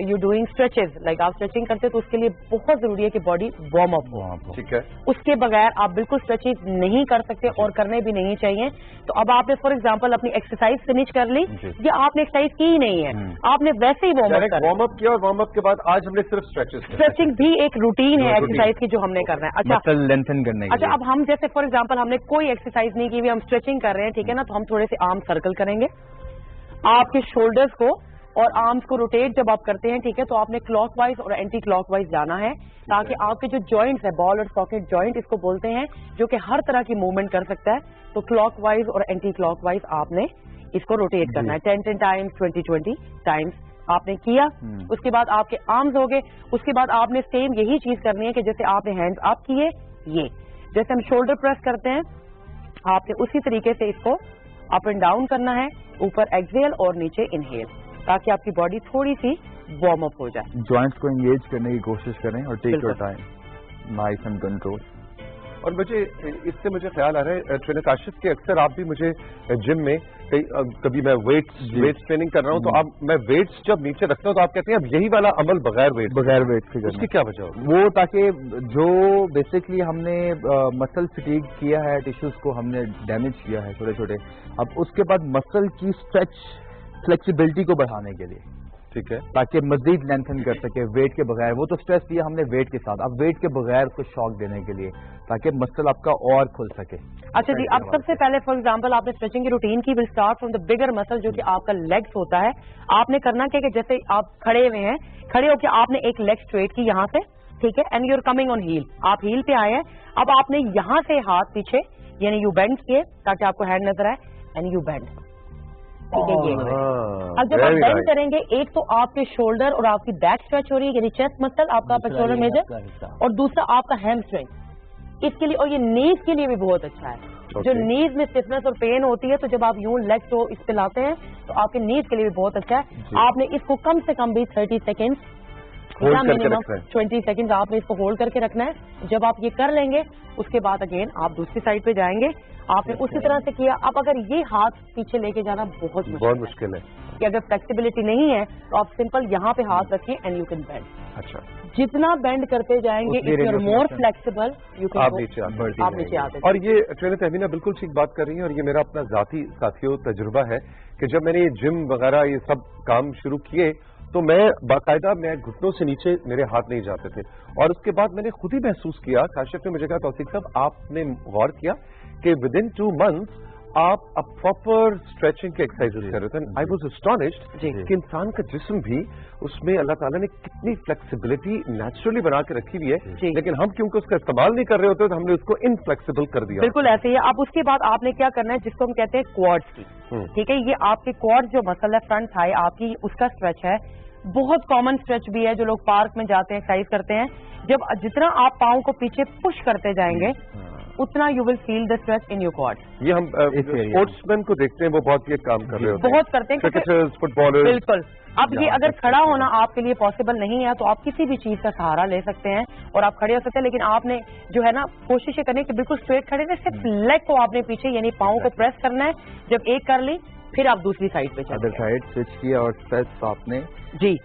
you doing stretches, like آپ اسٹریچنگ کرتے تو اس کے لیے بہت ضروری ہے کہ باڈی وارم اپ ہو. ٹھیک ہے, اس کے بغیر آپ بالکل اسٹریچنگ نہیں کر سکتے اور کرنے بھی نہیں چاہیے. تو اب آپ نے فار ایگزامپل اپنی ایکسرسائز فنش کر لی یا آپ نے ایکسرسائز کی ہی نہیں ہے, آپ نے ویسے ہی وارم اپ کیا, اور وارم اپ کے بعد آج ہم نے صرف اسٹریچنگ بھی ایک روٹین ہے ایکسرسائز کی جو ہم نے کرنا ہے. اچھا, لینتھن کرنے. اچھا, اب ہم جیسے فار ایگزامپل ہم نے کوئی ایکسرسائز نہیں کی ہوئی, ہم اسٹریچنگ کر رہے ہیں, ٹھیک ہے نا, تو ہم تھوڑے سے آرم سرکل کریں گے. آپ کے شولڈرز کو और आर्म्स को रोटेट जब आप करते हैं, ठीक है, तो आपने क्लॉक वाइज और एंटी क्लॉक वाइज जाना है, ताकि आपके जो जॉइंट्स है, बॉल और सॉकेट जॉइंट इसको बोलते हैं, जो कि हर तरह की मूवमेंट कर सकता है, तो क्लॉक वाइज और एंटी क्लॉक वाइज आपने इसको रोटेट करना है 10 टाइम्स, 20 टाइम्स आपने किया। उसके बाद आपके आर्म्स हो गए। उसके बाद आपने सेम यही चीज करनी है कि जैसे आपने हैंड्स अप किए, ये जैसे हम शोल्डर प्रेस करते हैं, आपने उसी तरीके से इसको अप एंड डाउन करना है, ऊपर एक्सहेल और नीचे इनहेल, ताकि आपकी बॉडी थोड़ी सी वार्म अप हो जाए। जॉइंट्स को एंगेज करने की कोशिश करें और take your time, nice and control. और मुझे इससे मुझे ख्याल आ रहा है ट्रेनर काशिफ के अक्सर आप भी मुझे जिम में कभी मैं वेट्स ट्रेनिंग कर रहा हूँ, तो आप मैं वेट्स जब नीचे रखता हूँ तो आप कहते हैं अब यही वाला अमल बगैर वेट से करना। उसकी क्या वजह होगी? वो ताकि जो बेसिकली हमने मसल फटीग किया है, टिश्यूज को हमने डैमेज किया है छोटे छोटे, अब उसके बाद मसल की स्ट्रेच फ्लेक्सिबिलिटी को बढ़ाने के लिए, ठीक है, ताकि मजीद लेंथन कर सके वेट के बगैर। वो तो स्ट्रेस दिया हमने वेट के साथ, अब वेट के बगैर उसको शॉक देने के लिए, ताकि मसल आपका और खुल सके। अच्छा जी, अब सबसे पहले फॉर एग्जांपल आपने स्ट्रेचिंग की रूटीन की, will start from the bigger muscle जो कि आपका लेग्स होता है। आपने करना क्या कि जैसे आप खड़े हुए हैं, खड़े होकर आपने एक लेग स्ट्रेट की यहाँ से, ठीक है, and you are coming on heel, आप हील पे आए हैं। अब आपने यहाँ से हाथ पीछे यानी यू बेंड किए ताकि आपको हैंड नजर आए, एंड यू बेंड, ठीक है। ये अब जब आप बेंड करेंगे, एक तो आपके शोल्डर और आपकी बैक स्ट्रेच हो रही है यानी चेस्ट मसल आपका अपर शोल्डर मेजर, और दूसरा आपका हैमस्ट्रिंग इसके लिए, और ये नीज के लिए भी बहुत अच्छा है। जो नीज में स्टिफनेस और पेन होती है, तो जब आप यूं लेग्स को इस पे लाते हैं तो आपके नीज के लिए भी बहुत अच्छा है। आपने इसको कम से कम भी 30 सेकेंड्स या मिनिमम 20 सेकेंड्स आपने इसको होल्ड करके रखना है। जब आप ये कर लेंगे, उसके बाद अगेन आप दूसरी साइड पे जाएंगे। आपने उसी तरह से किया। अब अगर ये हाथ पीछे लेके जाना बहुत मुश्किल है कि अगर फ्लेक्सिबिलिटी नहीं है तो आप सिंपल यहाँ पे हाथ रखें एंड यू कैन बेंड। अच्छा, जितना बेंड करते जाएंगे if you are more flexible you can आप नीचे आते। और ये ट्रेनर तहमीना बिल्कुल ठीक बात कर रही है, और ये मेरा अपना जाती साथियों तजुर्बा है कि जब मैंने ये जिम वगैरह ये सब काम शुरू किए तो मैं बाकायदा मैं घुटनों से नीचे मेरे हाथ नहीं जाते थे, और उसके बाद मैंने खुद ही महसूस किया, काशिफ ने मुझे कहा तौसीफ साहब आपने गौर किया कि विद इन 2 months आप अब प्रॉपर स्ट्रेचिंग के एक्सरसाइजेस कर रहे थे। आई वॉज एस्टॉनिश्ड कि इंसान का जिस्म भी उसमें अल्लाह ताला ने कितनी फ्लेक्सिबिलिटी नेचुरली बना के रखी हुई है, लेकिन हम क्योंकि उसका इस्तेमाल नहीं कर रहे होते तो हमने उसको इनफ्लेक्सिबल कर दिया। बिल्कुल ऐसे ही है। अब उसके बाद आपने क्या करना है, जिसको हम कहते हैं क्वाड्स की, ठीक है, ये आपके क्वाड्स जो मसल है फ्रंट थाई आपकी, उसका स्ट्रेच है। बहुत कॉमन स्ट्रेच भी है जो लोग पार्क में जाते हैं एक्सरसाइज करते हैं। जब जितना आप पाँव को पीछे पुश करते जाएंगे उतना you will feel the stretch in your quad. ये हम स्पोर्ट्समैन को देखते हैं, वो बहुत ये काम कर रहे होते हैं, बहुत करते हैं, क्रिकेटर्स, फुटबॉलर्स। बिल्कुल। अब ये अगर खड़ा होना आपके लिए पॉसिबल नहीं है तो आप किसी भी चीज का सहारा ले सकते हैं और आप खड़े हो सकते हैं, लेकिन आपने जो है ना कोशिश करनी है कि बिल्कुल स्ट्रेट खड़े रहे, सिर्फ लेग को आपने पीछे यानी पाँव को प्रेस करना है। जब एक कर ली फिर आप दूसरी साइड पे चले, अदर साइड स्विच किया और स्ट्रेच आपने जी।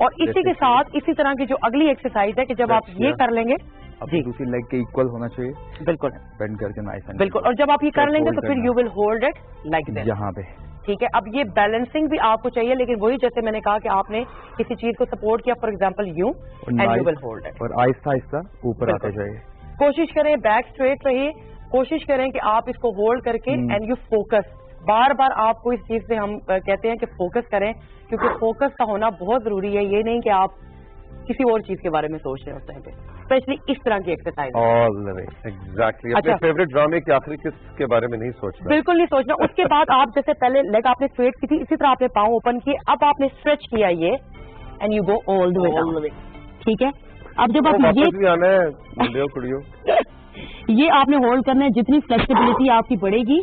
और इसी के साथ इसी तरह की जो अगली एक्सरसाइज है कि जब आप ये कर लेंगे जी, दूसरी लेग के इक्वल होना चाहिए, बिल्कुल बेंड करके नाइस, बिल्कुल। और जब आप ये कर लेंगे तो फिर you will hold it like this यहाँ पे, ठीक है। अब ये बैलेंसिंग भी आपको चाहिए, लेकिन वही जैसे मैंने कहा कि आपने किसी चीज को सपोर्ट किया, फॉर एग्जांपल यूं, and you will hold it, और आहिस्ता आहिस्ता ऊपर आते जाइए। कोशिश करें बैक स्ट्रेट रहिए, कोशिश करें कि आप इसको होल्ड करके एंड यू फोकस। बार बार आपको इस चीज से हम कहते हैं कि फोकस करें, क्योंकि फोकस का होना बहुत जरूरी है। ये नहीं कि आप किसी और चीज के बारे में सोच रहे होते हैं, स्पेशली इस तरह की एक्सरसाइज। एग्जैक्टली। अपने फेवरेट ड्रामे के आखिरी किसके बारे में नहीं सोचना, बिल्कुल नहीं सोचना। उसके बाद आप जैसे पहले लेग आपने स्ट्रेट की थी, इसी तरह आपने पाँव ओपन किए, अब आपने स्ट्रेच किया ये and you go all the way down, ठीक है। अब जब आप ये आना है कुड़ियों ये आपने होल्ड करना है, जितनी फ्लेक्सिबिलिटी आपकी बढ़ेगी।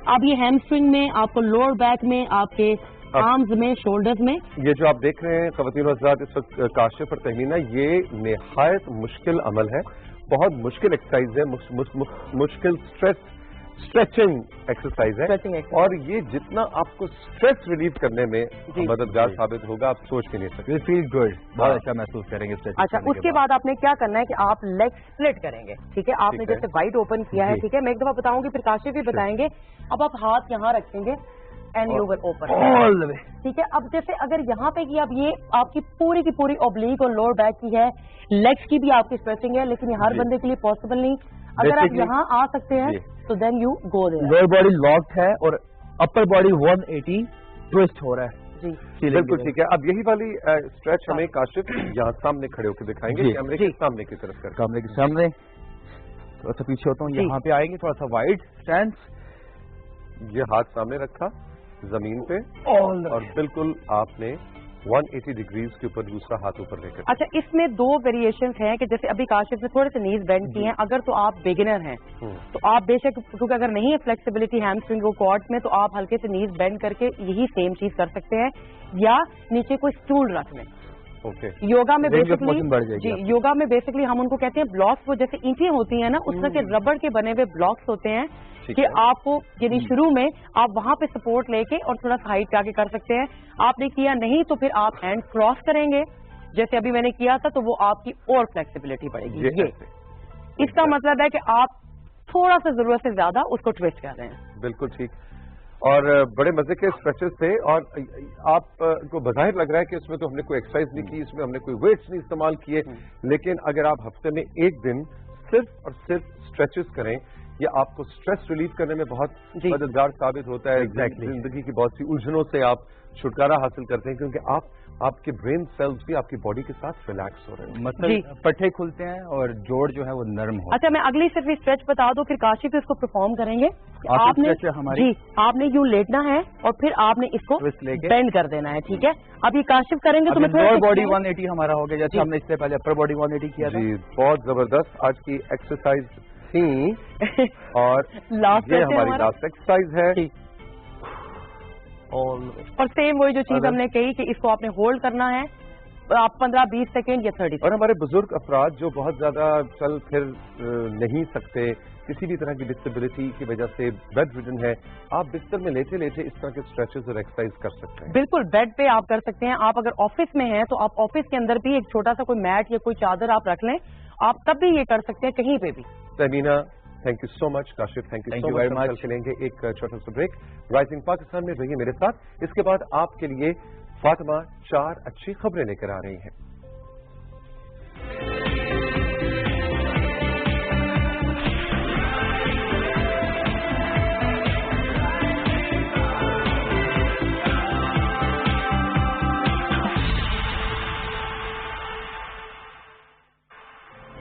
अब ये हैमस्ट्रिंग में, आपको लोअर बैक में, आपके आर्म्स में, शोल्डर्स में। ये जो आप देख रहे हैं ख़वातीन और हज़रात इस वक्त काशिफ और तहमीना, ये निहायत मुश्किल अमल है, बहुत मुश्किल एक्सरसाइज है, मुश्किल स्ट्रेचिंग एक्सरसाइज है, और ये जितना आपको स्ट्रेस रिलीव करने में मददगार साबित होगा आप सोच के नहीं सकते। फील गुड, बहुत अच्छा महसूस करेंगे। अच्छा, उसके बाद आपने क्या करना है कि आप लेग स्प्लिट करेंगे, ठीक है। आपने जैसे वाइड ओपन किया है, ठीक है, मैं एक दफा बताऊंगी फिर काशिफ भी बताएंगे। अब आप हाथ यहाँ रखेंगे and you will open all the way, ठीक है। अब जैसे अगर यहाँ पे की, अब ये आपकी की पूरी ऑब्लिक और लोअर बैक की है, लेग्स की भी आपकी स्ट्रेचिंग है, लेकिन ये हर बंदे के लिए पॉसिबल नहीं। अगर आप यहाँ आ सकते हैं तो then you go there. Lower body locked है और अपर बॉडी 180 ट्विस्ट हो रहा है, जी बिल्कुल ठीक है। अब यही वाली स्ट्रेच हमें काशिफ यहाँ सामने खड़े होकर दिखाएंगे, कैमरे के सामने की तरफ कर, कैमरे के सामने थोड़ा सा पीछे होता हूँ, यहाँ पे आएंगे, थोड़ा सा वाइड स्टैंड, ये हाथ सामने रखा जमीन पे और बिल्कुल आपने 180 डिग्रीज के ऊपर दूसरा हाथ ऊपर लेकर। अच्छा, इसमें 2 वेरिएशंस हैं कि जैसे अभी काशिफ ने थोड़े से नीज बेंड किए हैं, अगर तो आप बिगिनर हैं तो आप बेशक, क्योंकि अगर नहीं है फ्लेक्सिबिलिटी हैमस्ट्रिंग को क्वाड्स में, तो आप हल्के से नीज बेंड करके यही सेम चीज कर सकते हैं, या नीचे कोई स्टूल रख लें। योगा में बेसिकली योगा में बेसिकली हम उनको कहते हैं ब्लॉक्स, वो जैसे ईंटें होती हैं ना, उस तरह के रबड़ के बने हुए ब्लॉक्स होते हैं कि आपको यानी शुरू में आप वहां पे सपोर्ट लेके और थोड़ा सा हाइट आके कर सकते हैं। आपने किया नहीं तो फिर आप हैंड क्रॉस करेंगे, जैसे अभी मैंने किया था, तो वो आपकी और फ्लेक्सिबिलिटी बढ़ेगी। ये इसका मतलब है कि आप थोड़ा सा जरूरत से ज्यादा उसको ट्विस्ट कर रहे हैं। बिल्कुल ठीक। और बड़े मजे के स्ट्रेचेस थे, और आपको बज़ाहिर लग रहा है कि इसमें तो हमने कोई एक्सरसाइज नहीं की, इसमें हमने कोई वेट्स नहीं इस्तेमाल किए, लेकिन अगर आप हफ्ते में एक दिन सिर्फ और सिर्फ स्ट्रेचेस करें, ये आपको स्ट्रेस रिलीव करने में बहुत मददगार साबित होता है। जिंदगी की बहुत सी उलझनों से आप छुटकारा हासिल करते हैं, क्योंकि आपके ब्रेन सेल्स भी आपकी बॉडी के साथ रिलैक्स हो रहे हैं, मतलब पट्टे खुलते हैं और जोड़ जो है वो नरम हो। अच्छा, मैं अगली सिर्फ स्ट्रेच बता दूं, फिर काशिफ इसको परफॉर्म करेंगे। आपने यूं लेटना है और फिर आपने इसको बेंड कर देना है, ठीक है। अब ये काशिफ करेंगे तो मैं लोअर बॉडी 180 हमारा हो गया, जैसे हमने इससे पहले अपर बॉडी 180 किया था। जी, बहुत जबरदस्त आज की एक्सरसाइज थी, और ये हमारी लास्ट एक्सरसाइज है। और सेम वही जो चीज हमने कही कि इसको आपने होल्ड करना है, आप 15-20 सेकेंड या 30। और हमारे बुजुर्ग अफराद जो बहुत ज्यादा चल फिर नहीं सकते, किसी भी तरह की डिसेबिलिटी की वजह से बेड रिडन है, आप बिस्तर में लेटे लेटे इस तरह के स्ट्रेचेस और एक्सरसाइज कर सकते हैं। बिल्कुल, बेड पे आप कर सकते हैं। आप अगर ऑफिस में हैं तो आप ऑफिस के अंदर भी एक छोटा सा कोई मैट या कोई चादर आप रख लें, आप तब भी ये कर सकते हैं, कहीं पे भी। Tamina, thank you so much. Kashif, thank you so much. चलेंगे एक छोटा सा ब्रेक। राइजिंग पाकिस्तान में रहिए मेरे साथ। इसके बाद आपके लिए फातिमा 4 अच्छी खबरें लेकर आ रही हैं।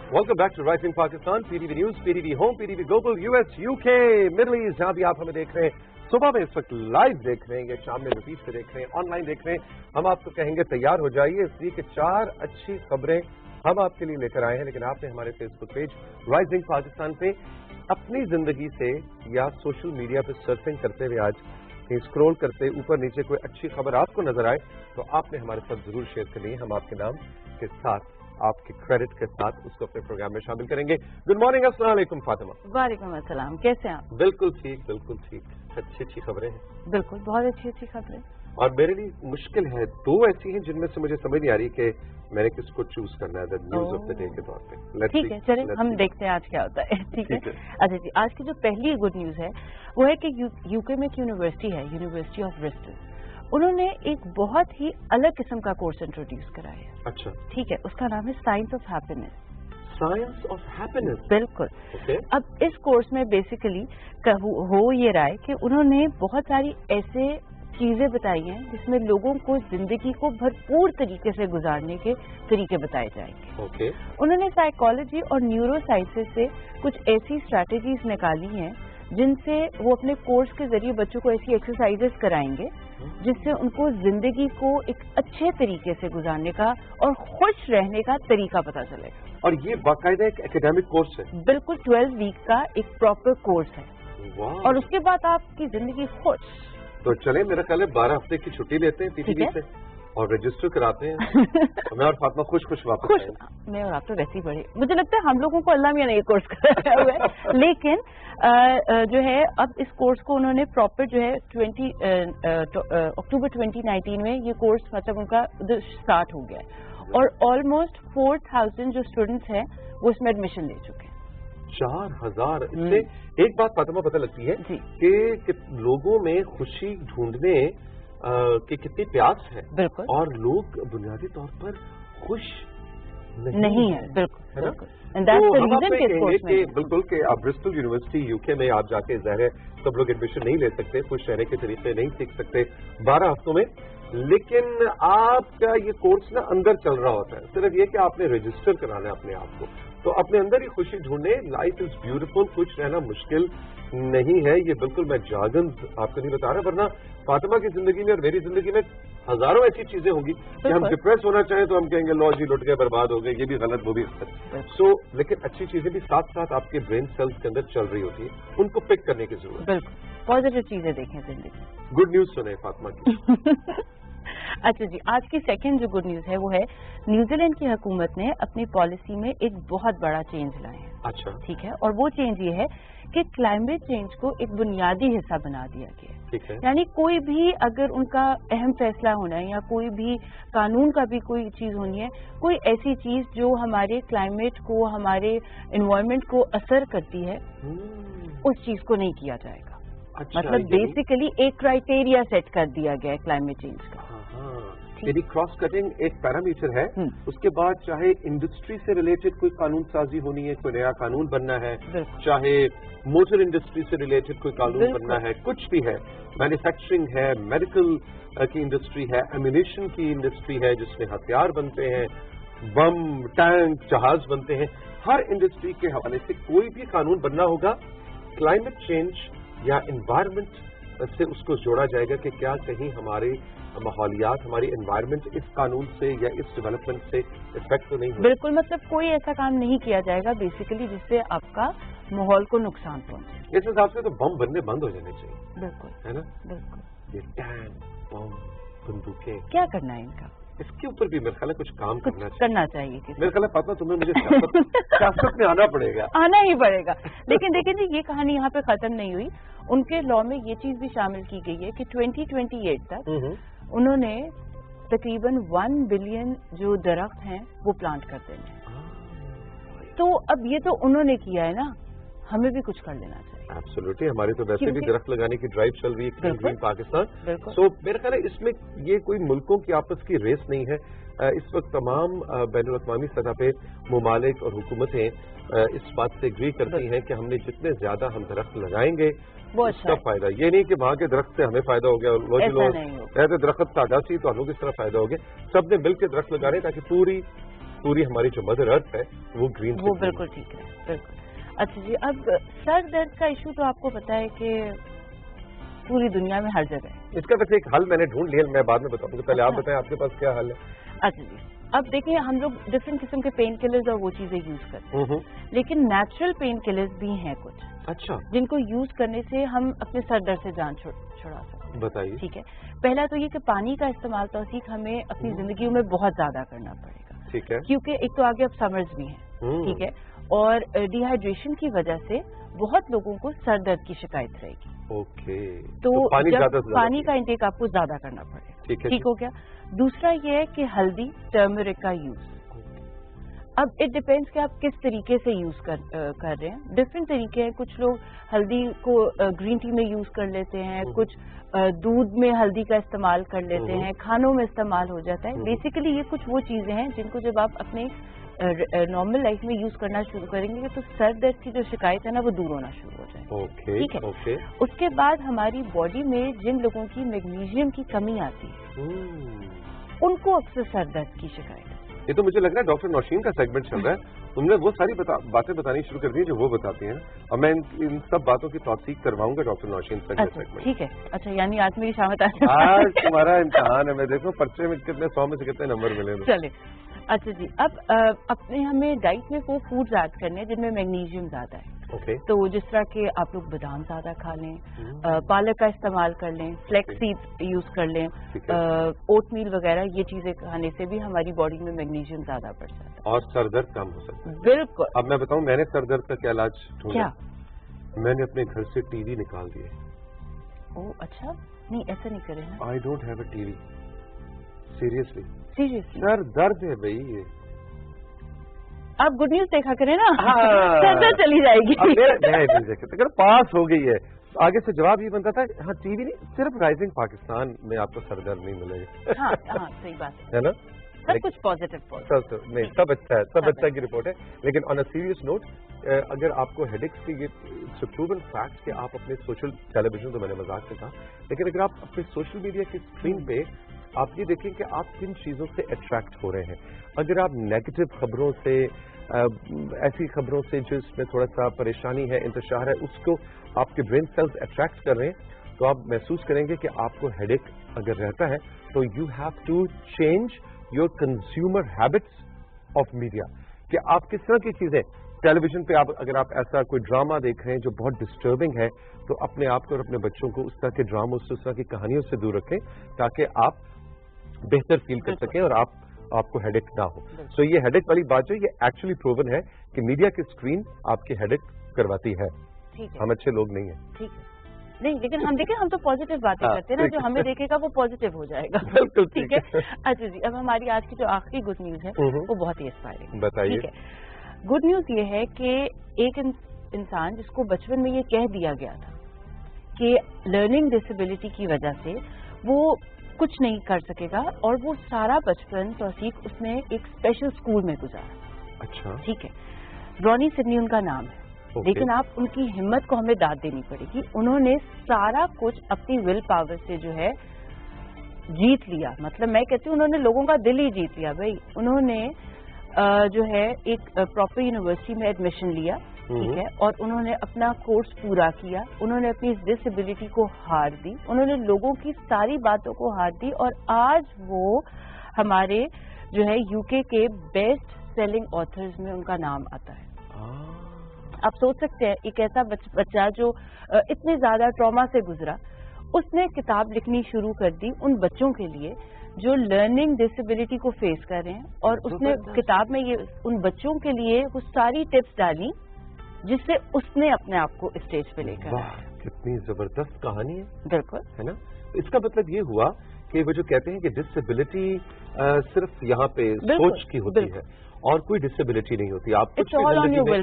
Welcome back to rising Pakistan, PTV news, PTV home, PTV global, US, UK, middle east, जहां भी आप हमें देख रहे हैं। सुबह में इस वक्त लाइव देख रहे हैं, शाम में रिपीट पे देख रहे हैं, ऑनलाइन देख रहे हैं। हम आपको कहेंगे तैयार हो जाइए, इसलिए कि 4 अच्छी खबरें हम आपके लिए लेकर आए हैं। लेकिन आपने हमारे फेसबुक पेज राइजिंग पाकिस्तान पे अपनी जिंदगी से या सोशल मीडिया पे सर्फिंग करते हुए आज स्क्रॉल करते ऊपर नीचे कोई अच्छी खबर आपको नजर आए तो आपने हमारे साथ जरूर शेयर करनी है। हम आपके नाम के साथ, आपके क्रेडिट के साथ उसको अपने प्रोग्राम में शामिल करेंगे। गुड मॉर्निंग, अस्सलाम वालेकुम फातिमा। वालेकुम अस्सलाम, कैसे हैं आप? बिल्कुल ठीक, बिल्कुल ठीक। अच्छी खबरें हैं। बिल्कुल, बहुत अच्छी खबरें। और मेरे लिए मुश्किल है, 2 ऐसी हैं जिनमें से मुझे समझ नहीं आ रही कि मैंने किसको चूज करना है न्यूज ऑफ द डे के तौर पे। ठीक है, चलिए हम देखते हैं आज क्या होता है। ठीक है। अच्छा जी, आज की जो पहली गुड न्यूज है वो है कि यूके में एक यूनिवर्सिटी है, यूनिवर्सिटी ऑफ ब्रिस्टल, उन्होंने एक बहुत ही अलग किस्म का कोर्स इंट्रोड्यूस करा है। अच्छा, ठीक है, उसका नाम है science of happiness. Science of happiness, बिल्कुल। okay. अब इस कोर्स में बेसिकली हो ये रहा है कि उन्होंने बहुत सारी ऐसे चीजें बताई हैं जिसमें लोगों को जिंदगी को भरपूर तरीके से गुजारने के तरीके बताए जाएंगे। okay. उन्होंने साइकोलॉजी और न्यूरो साइंसेस से कुछ ऐसी स्ट्रैटेजीज निकाली हैं जिनसे वो अपने कोर्स के जरिए बच्चों को ऐसी एक्सरसाइजेस कराएंगे जिससे उनको जिंदगी को एक अच्छे तरीके से गुजारने का और खुश रहने का तरीका पता चलेगा। और ये बाकायदा एक एकेडमिक कोर्स है? बिल्कुल, 12 वीक का एक प्रॉपर कोर्स है। वाह। और उसके बाद आपकी जिंदगी खुश। तो चले, मेरा ख्याल है 12 हफ्ते की छुट्टी लेते हैं पीटीवी से और रजिस्टर कराते हैं। मैं और फातिमा खुश वापस आएंगे। मैं और आप तो वैसे ही बड़े, मुझे लगता है हम लोगों को अल्लाह मियां ने ये कोर्स कराया हुआ है। लेकिन जो है अब इस कोर्स को उन्होंने प्रॉपर जो है अक्टूबर 2019 में ये कोर्स मतलब उनका स्टार्ट हो गया है और ऑलमोस्ट 4000 जो स्टूडेंट्स हैं वो इसमें एडमिशन ले चुके हैं। 4000। इससे एक बात फातिमा पता लगती है कि लोगों में खुशी ढूंढने की कितनी प्यास है। बिल्कुल। और लोग बुनियादी तौर पर खुश नहीं है, बिल्कुल है ना? And that's तो the हम reason आपसे कि कहेंगे sports कि में बिल्कुल कि आप ब्रिस्टल यूनिवर्सिटी यूके में आप जाके ज़ाहिर है सब लोग एडमिशन नहीं ले सकते, खुश रहने के तरीके नहीं सीख सकते 12 हफ्तों में, लेकिन आपका ये कोर्स ना अंदर चल रहा होता है। सिर्फ ये कि आपने रजिस्टर कराना है अपने आप को, तो अपने अंदर ही खुशी ढूंढने। लाइफ इज ब्यूटीफुल, खुश रहना मुश्किल नहीं है, ये बिल्कुल मैं जागन आपको नहीं बता रहा, वरना फातिमा की जिंदगी में और मेरी जिंदगी में हजारों ऐसी चीजें होंगी कि हम डिप्रेस होना चाहें तो हम कहेंगे लो जी लुट गए, बर्बाद हो गए, ये भी गलत, वो भी गलत। सो लेकिन अच्छी चीजें भी साथ साथ आपके ब्रेन सेल्स के अंदर चल रही होती है, उनको पिक करने की जरूरत है। बिल्कुल पॉजिटिव चीजें देखें जिंदगी। गुड न्यूज सुने फातिमा की। अच्छा जी, आज की सेकंड जो गुड न्यूज है वो है न्यूजीलैंड की हुकूमत ने अपनी पॉलिसी में एक बहुत बड़ा चेंज लाए हैं। अच्छा, ठीक है, और वो चेंज ये है कि क्लाइमेट चेंज को एक बुनियादी हिस्सा बना दिया गया है। ठीक है, यानी कोई भी अगर उनका अहम फैसला होना है या कोई भी कानून का भी कोई चीज होनी है, कोई ऐसी चीज जो हमारे क्लाइमेट को, हमारे एनवायरनमेंट को असर करती है, उस चीज को नहीं किया जाएगा। अच्छा, मतलब बेसिकली एक क्राइटेरिया सेट कर दिया गया है क्लाइमेट चेंज का। यदि क्रॉस कटिंग एक पैरामीटर है, उसके बाद चाहे इंडस्ट्री से रिलेटेड कोई कानून साजी होनी है, कोई नया कानून बनना है, चाहे मोटर इंडस्ट्री से रिलेटेड कोई कानून बनना है, कुछ भी है, मैन्युफैक्चरिंग है, मेडिकल की इंडस्ट्री है, एम्यूनिशन की इंडस्ट्री है जिसमें हथियार बनते हैं, बम, टैंक, जहाज बनते हैं, हर इंडस्ट्री के हवाले से कोई भी कानून बनना होगा, क्लाइमेट चेंज या एनवायरमेंट से उसको जोड़ा जाएगा कि क्या कहीं हमारे माहौलियात, हमारी एनवायरनमेंट इस कानून से या इस डेवलपमेंट से इफेक्ट तो नहीं होगा। बिल्कुल, मतलब कोई ऐसा काम नहीं किया जाएगा बेसिकली जिससे आपका माहौल को नुकसान पहुंचे। इस हिसाब से तो बम बनने बंद हो जाने चाहिए। बिल्कुल, है ना? बिल्कुल। ये टैंक, बम, बंदूकें, क्या करना है इनका? इसके ऊपर भी मेरे ख्याल है कुछ काम करना चाहिए। मेरे ख्याल है पता तुम्हें मुझे सियासत में आना पड़ेगा। आना ही पड़ेगा। लेकिन देखिए जी, ये कहानी यहाँ पे खत्म नहीं हुई। उनके लॉ में ये चीज भी शामिल की गई है कि 2028 तक उन्होंने तकरीबन 1 बिलियन जो दरख्त हैं वो प्लांट कर देने। तो अब ये तो उन्होंने किया है ना, हमें भी कुछ कर लेना चाहिए। एब्सोल्युटली, हमारी तो वैसे भी दरख्त लगाने की ड्राइव चल रही है ग्रीन पाकिस्तान। सो मेरे ख्याल है इसमें ये कोई मुल्कों की आपस की रेस नहीं है। इस वक्त तमाम बैनुल अक़वामी सतह पे ममालिक और हुकूमतें इस बात से एग्री करती हैं कि हमने जितने ज्यादा हम दरख्त लगाएंगे उसका फायदा, ये नहीं कि वहाँ के दरख्त से हमें फायदा हो गया और लोग दरख्त साझा सी तो हम लोग इस तरह फायदा हो गया। सबने मिलकर दरख्त लगाने ताकि पूरी हमारी जो मदर अर्थ है वो ग्रीन, वो बिल्कुल ठीक है। बिल्कुल। अच्छा जी, अब सर दर्द का इशू तो आपको पता है कि पूरी दुनिया में हर जगह है। इसका वैसे एक हल मैंने ढूंढ लिया, मैं बाद में बताऊंगा, पहले आप बताएं आपके पास क्या हल है। अच्छा जी, अब देखिए हम लोग डिफरेंट किस्म के पेन किलर्स और वो चीजें यूज करते हैं, लेकिन नेचुरल पेन किलर्स भी हैं कुछ, अच्छा, जिनको यूज करने से हम अपने सर दर्द से जान छुड़ा सकते हैं। बताइए। ठीक है, पहला तो ये कि पानी का इस्तेमाल तौसीक हमें अपनी जिंदगी में बहुत ज्यादा करना पड़ेगा। ठीक है, क्योंकि एक तो आगे अब समर्स भी हैं, ठीक है, और डिहाइड्रेशन की वजह से बहुत लोगों को सर दर्द की शिकायत रहेगी। ओके, तो पानी पानी का इंटेक आपको ज्यादा करना पड़ेगा। ठीक हो गया। दूसरा ये है कि हल्दी, टर्मरिक का यूज, अब इट डिपेंड्स कि आप किस तरीके से यूज कर रहे हैं। डिफरेंट तरीके हैं, कुछ लोग हल्दी को ग्रीन टी में यूज कर लेते हैं, कुछ दूध में हल्दी का इस्तेमाल कर लेते हैं, खानों में इस्तेमाल हो जाता है। बेसिकली ये कुछ वो चीजें हैं जिनको जब आप अपने नॉर्मल लाइफ में यूज करना शुरू करेंगे तो सर दर्द की जो शिकायत है ना वो दूर होना शुरू हो जाएगी। ठीक है। उसके बाद हमारी बॉडी में जिन लोगों की मैग्नीशियम की कमी आती है उनको अक्सर सर दर्द की शिकायत है। ये तो मुझे लग रहा है डॉक्टर नौशीन का सेगमेंट चल रहा है, तुमने वो सारी बातें बतानी शुरू कर दी जो वो बताती हैं, और मैं इन सब बातों की तौसीक करवाऊंगा डॉक्टर नौशीन से। अच्छा, ठीक है। अच्छा, यानी आज मेरी शामत आज तुम्हारा इम्तिहान है, मैं देखो पर्चे में कितने 100 में से कितने नंबर मिले। चले। अच्छा जी, अब अपने हमें डाइट में वो फूड ऐड करने हैं जिनमें मैग्नीशियम ज्यादा है। तो जिस तरह के आप लोग बादाम ज्यादा खा लें, पालक का इस्तेमाल कर लें, फ्लेक्स सीड यूज कर लें, ओट मील वगैरह, ये चीजें खाने से भी हमारी बॉडी में मैग्नीशियम ज्यादा बढ़ जाता है और सर दर्द कम हो सकता है। बिल्कुल। अब मैं बताऊं मैंने सर दर्द का क्या इलाज ढूंढा? मैंने अपने घर से टीवी निकाल दिए। ओह अच्छा, नहीं ऐसा नहीं करे ना। I don't have a TV, seriously sir दर्द है भाई ये। आप गुड न्यूज देखा करें ना, सर दर्द चली जाएगी। अगर पास हो गई है, आगे से जवाब ये बनता था, हाँ टीवी नहीं, सिर्फ राइजिंग पाकिस्तान में आपको सर दर्द नहीं मिलेगा। हाँ, सही बात है ना। सब कुछ पॉजिटिव नहीं, सब अच्छा है, सब अच्छा की रिपोर्ट है. लेकिन ऑन अ सीरियस नोट, अगर आपको हेडेक्स की ये प्रूवन फैक्ट कि आप अपने सोशल टेलीविजन, तो मैंने मजाक से कहा, लेकिन अगर आप अपने सोशल मीडिया की स्क्रीन पे आप ये देखें कि आप किन चीज़ों से अट्रैक्ट हो रहे हैं. अगर आप नेगेटिव खबरों से, ऐसी खबरों से जिसमें थोड़ा सा परेशानी है, इंतशार है, उसको आपके ब्रेन सेल्स अट्रैक्ट कर रहे हैं, तो आप महसूस करेंगे कि आपको हेडेक अगर रहता है तो you have to change your consumer habits of media. कि आप किस तरह की चीज़ें टेलीविजन पे, आप अगर आप ऐसा कोई ड्रामा देख रहे हैं जो बहुत डिस्टर्बिंग है, तो अपने आप को और अपने बच्चों को उस तरह के ड्रामों से, उस तरह की कहानियों से दूर रखें, ताकि आप बेहतर फील कर सकें और आपको हेडेक ना हो. सो ये हेडेक वाली बात जो ये एक्चुअली प्रूवन है कि मीडिया की स्क्रीन आपकी हेडेक करवाती है. हम अच्छे लोग नहीं हैं. ठीक है, नहीं, लेकिन हम देखें, हम तो पॉजिटिव बातें करते हैं ना, जो हमें देखेगा वो पॉजिटिव हो जाएगा. बिल्कुल ठीक है. अच्छा जी, अब हमारी आज की जो आखिरी गुड न्यूज है वो बहुत ही इंस्पायरिंग. बताइए. ठीक है, गुड न्यूज ये है कि एक इंसान जिसको बचपन में ये कह दिया गया था कि लर्निंग डिसेबिलिटी की वजह से वो कुछ नहीं कर सकेगा, और वो सारा बचपन तौसीफ उसने एक स्पेशल स्कूल में गुजारा. अच्छा. ठीक है. रॉनी सिडनी उनका नाम है. लेकिन आप उनकी हिम्मत को हमें दाद देनी पड़ेगी. उन्होंने सारा कुछ अपनी विल पावर से जो है जीत लिया. मतलब मैं कहती हूँ उन्होंने लोगों का दिल ही जीत लिया भाई. उन्होंने जो है एक प्रॉपर यूनिवर्सिटी में एडमिशन लिया. ठीक है. और उन्होंने अपना कोर्स पूरा किया. उन्होंने अपनी इस डिसेबिलिटी को हार दी. उन्होंने लोगों की सारी बातों को हार दी, और आज वो हमारे जो है यूके के बेस्ट सेलिंग ऑथर्स में उनका नाम आता है. आप सोच सकते हैं एक ऐसा बच्चा जो इतने ज्यादा ट्रॉमा से गुजरा, उसने किताब लिखनी शुरू कर दी उन बच्चों के लिए जो लर्निंग डिसेबिलिटी को फेस कर रहे हैं, और उसने किताब में ये उन बच्चों के लिए वो सारी टिप्स डाली जिससे उसने अपने आप को स्टेज पे लेकर. वाह, कितनी जबरदस्त कहानी है. बिल्कुल, है ना. इसका मतलब ये हुआ कि वो जो कहते हैं कि डिसेबिलिटी सिर्फ यहाँ पे सोच की होती है और कोई डिसेबिलिटी नहीं होती. आप कुछ भी जिंदगी में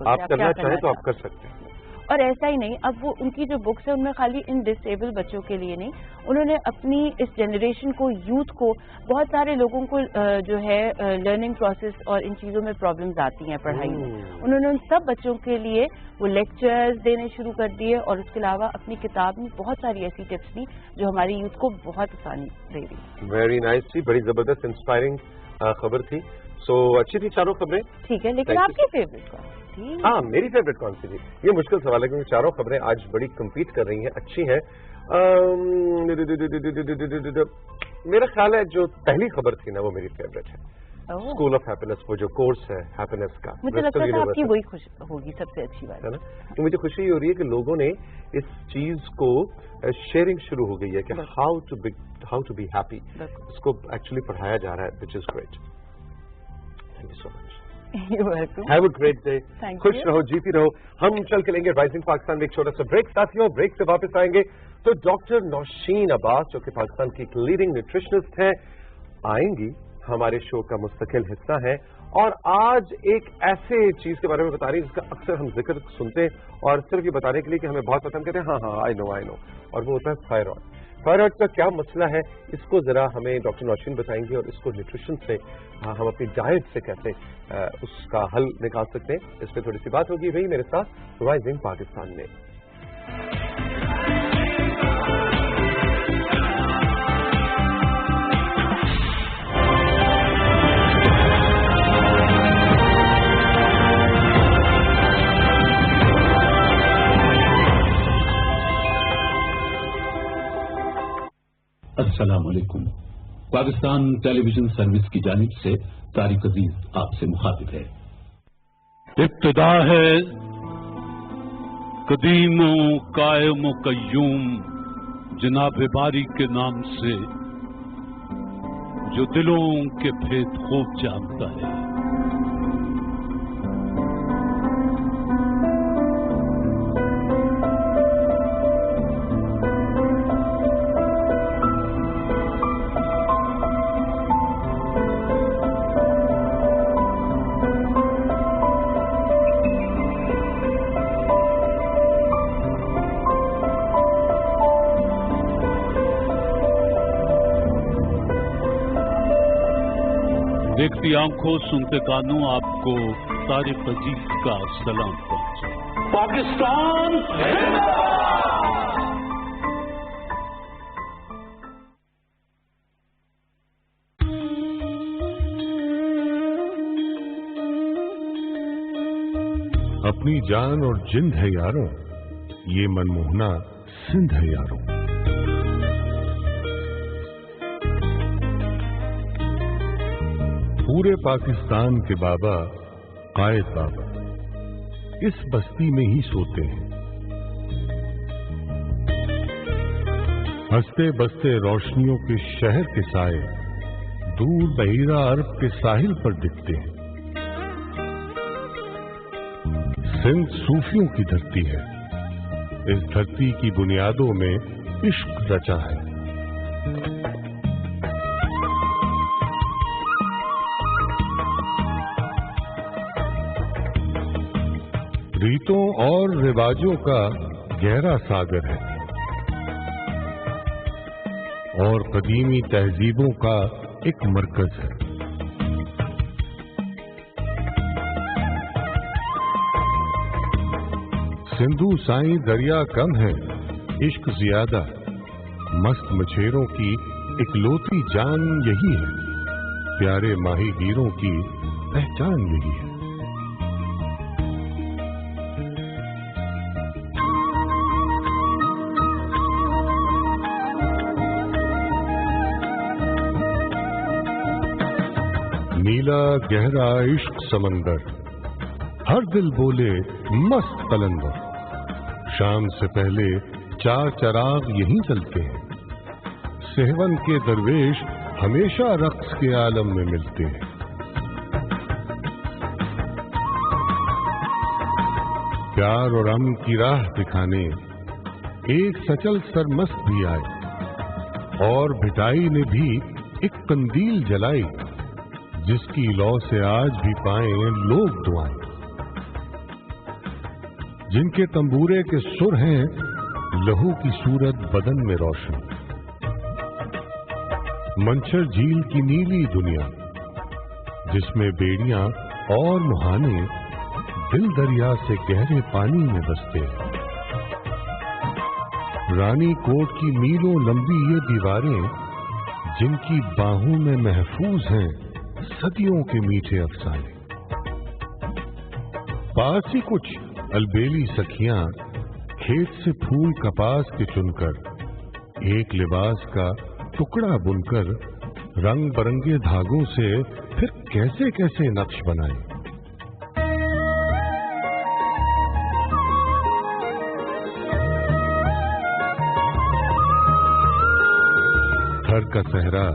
आप करना चाहें तो आप कर सकते हैं. और ऐसा ही नहीं, अब वो उनकी जो बुक्स है उनमें खाली इन डिसेबल बच्चों के लिए नहीं, उन्होंने अपनी इस जनरेशन को, यूथ को, बहुत सारे लोगों को जो है लर्निंग प्रोसेस और इन चीज़ों में प्रॉब्लम्स आती हैं पढ़ाई में, उन्होंने उन सब बच्चों के लिए वो लेक्चर्स देने शुरू कर दिए, और उसके अलावा अपनी किताब में बहुत सारी ऐसी टिप्स दी जो हमारी यूथ को बहुत आसानी दे रही. वेरी नाइस थी, बड़ी जबरदस्त इंस्पायरिंग खबर थी. सो अच्छी थी चारों खबरें. ठीक है, लेकिन आपकी फेवरेट कौन थी? हाँ, मेरी फेवरेट कौन सी थी? ये मुश्किल सवाल है क्योंकि चारों खबरें आज बड़ी कम्पीट कर रही हैं, अच्छी हैं. मेरा ख्याल है जो पहली खबर थी ना वो मेरी फेवरेट है. स्कूल ऑफ हैप्पीनेस, वो जो कोर्स है हैप्पीनेस का. मुझे लगता है आपकी वही खुश होगी सबसे अच्छी बात, है ना. तो मुझे खुशी हो रही है कि लोगों ने इस चीज को शेयरिंग शुरू हो गई है कि हाउ टू बी हैप्पी. इसको एक्चुअली पढ़ाया जा रहा है, which is great. Thank you so much. Have a great day. खुश रहो, जीती रहो. हम चल के लेंगे राइजिंग पाकिस्तान में एक छोटा सा ब्रेक. साथियों, ब्रेक से वापस आएंगे तो डॉक्टर नौशीन अब्बास जो कि पाकिस्तान की एक लीडिंग न्यूट्रिशनिस्ट हैं, आएंगी, हमारे शो का मुस्तकिल हिस्सा है, और आज एक ऐसे चीज के बारे में बता रही है जिसका अक्सर हम जिक्र सुनते हैं, और सिर्फ ये बताने के लिए कि हमें बहुत पसंद कहते हैं, हाँ हाँ आई नो, और वो होता है थायराइड. थायराइड का क्या मसला है, इसको जरा हमें डॉक्टर नौशीन बताएंगे, और इसको न्यूट्रिशन से हम अपनी डाइट से कैसे उसका हल निकाल सकते हैं. इस पर थोड़ी सी बात होगी वही मेरे साथ राइजिंग पाकिस्तान में. अस्सलाम वालेकुम. पाकिस्तान टेलीविजन सर्विस की जानिब से तारिक अजीज आपसे मुखातिब है. इब्तिदा है कदीमो कायमो कय्यूम जनाब बारी के नाम से जो दिलों के भेद खूब जानता है. देखती आंखों सुनते कानों आपको तारिक अजीज का सलाम पहुंचे। पाकिस्तान जिंदाबाद। अपनी जान और जिंद है यारों, ये मनमोहना सिंध है यारों। पूरे पाकिस्तान के बाबा कायद बाबा इस बस्ती में ही सोते हैं। हंसते बसते रोशनियों के शहर के साए दूर बहीरा अरब के साहिल पर दिखते हैं। सिंध सूफियों की धरती है। इस धरती की बुनियादों में इश्क रचा है। रीतों और रिवाजों का गहरा सागर है और कदीमी तहजीबों का एक मरकज है। सिंधु साईं दरिया कम है, इश्क ज्यादा। मस्त मछेरों की इकलौती जान यही है। प्यारे माही गिरों की पहचान यही है। नीला गहरा इश्क समंदर, हर दिल बोले मस्त कलंदर। शाम से पहले चार चराग यहीं चलते हैं। सेहवन के दरवेश हमेशा रक्स के आलम में मिलते हैं। प्यार और अमन की राह दिखाने एक सचल सरमस्त भी आए और भिटाई ने भी एक कंदील जलाई, जिसकी लौ से आज भी पाएं लोग दुआएं। जिनके तंबूरे के सुर हैं लहू की सूरत बदन में रोशन। मंचर झील की नीली दुनिया, जिसमें बेड़ियां और मुहाने दिल दरिया से गहरे पानी में बसते हैं। रानी कोट की मीलों लंबी ये दीवारें, जिनकी बाहों में महफूज हैं सदियों के मीठे अफसाने। पास ही कुछ अलबेली सखियां खेत से फूल कपास के चुनकर एक लिबास का टुकड़ा बुनकर रंग बरंगे धागों से फिर कैसे कैसे नक्श बनाए। घर का सहरा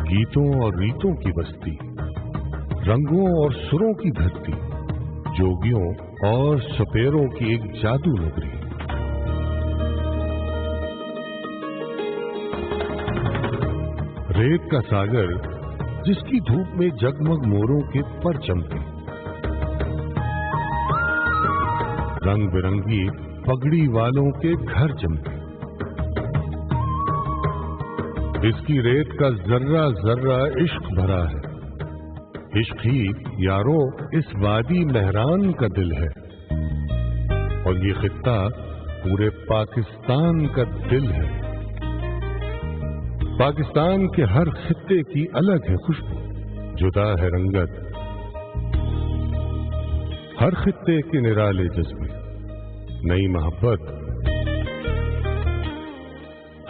गीतों और रीतों की बस्ती, रंगों और सुरों की धरती, जोगियों और सपेरों की एक जादू नगरी। रेत का सागर, जिसकी धूप में जगमग मोरों के पर चमके। रंग बिरंगी पगड़ी वालों के घर चमके। इसकी रेत का जर्रा जर्रा इश्क भरा है। इश्क ही यारों इस वादी मेहरान का दिल है और ये खित्ता पूरे पाकिस्तान का दिल है। पाकिस्तान के हर खित्ते की अलग है खुशबू, जुदा है रंगत। हर खित्ते के निराले जज्बे, नई मोहब्बत।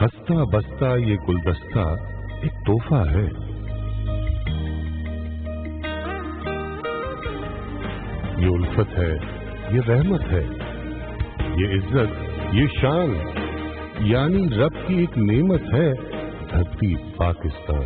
हंसता बसता ये गुलदस्ता एक तोहफा है। ये उल्फत है, ये रहमत है, ये इज्जत, ये शान, यानी रब की एक नेमत है धरती पाकिस्तान।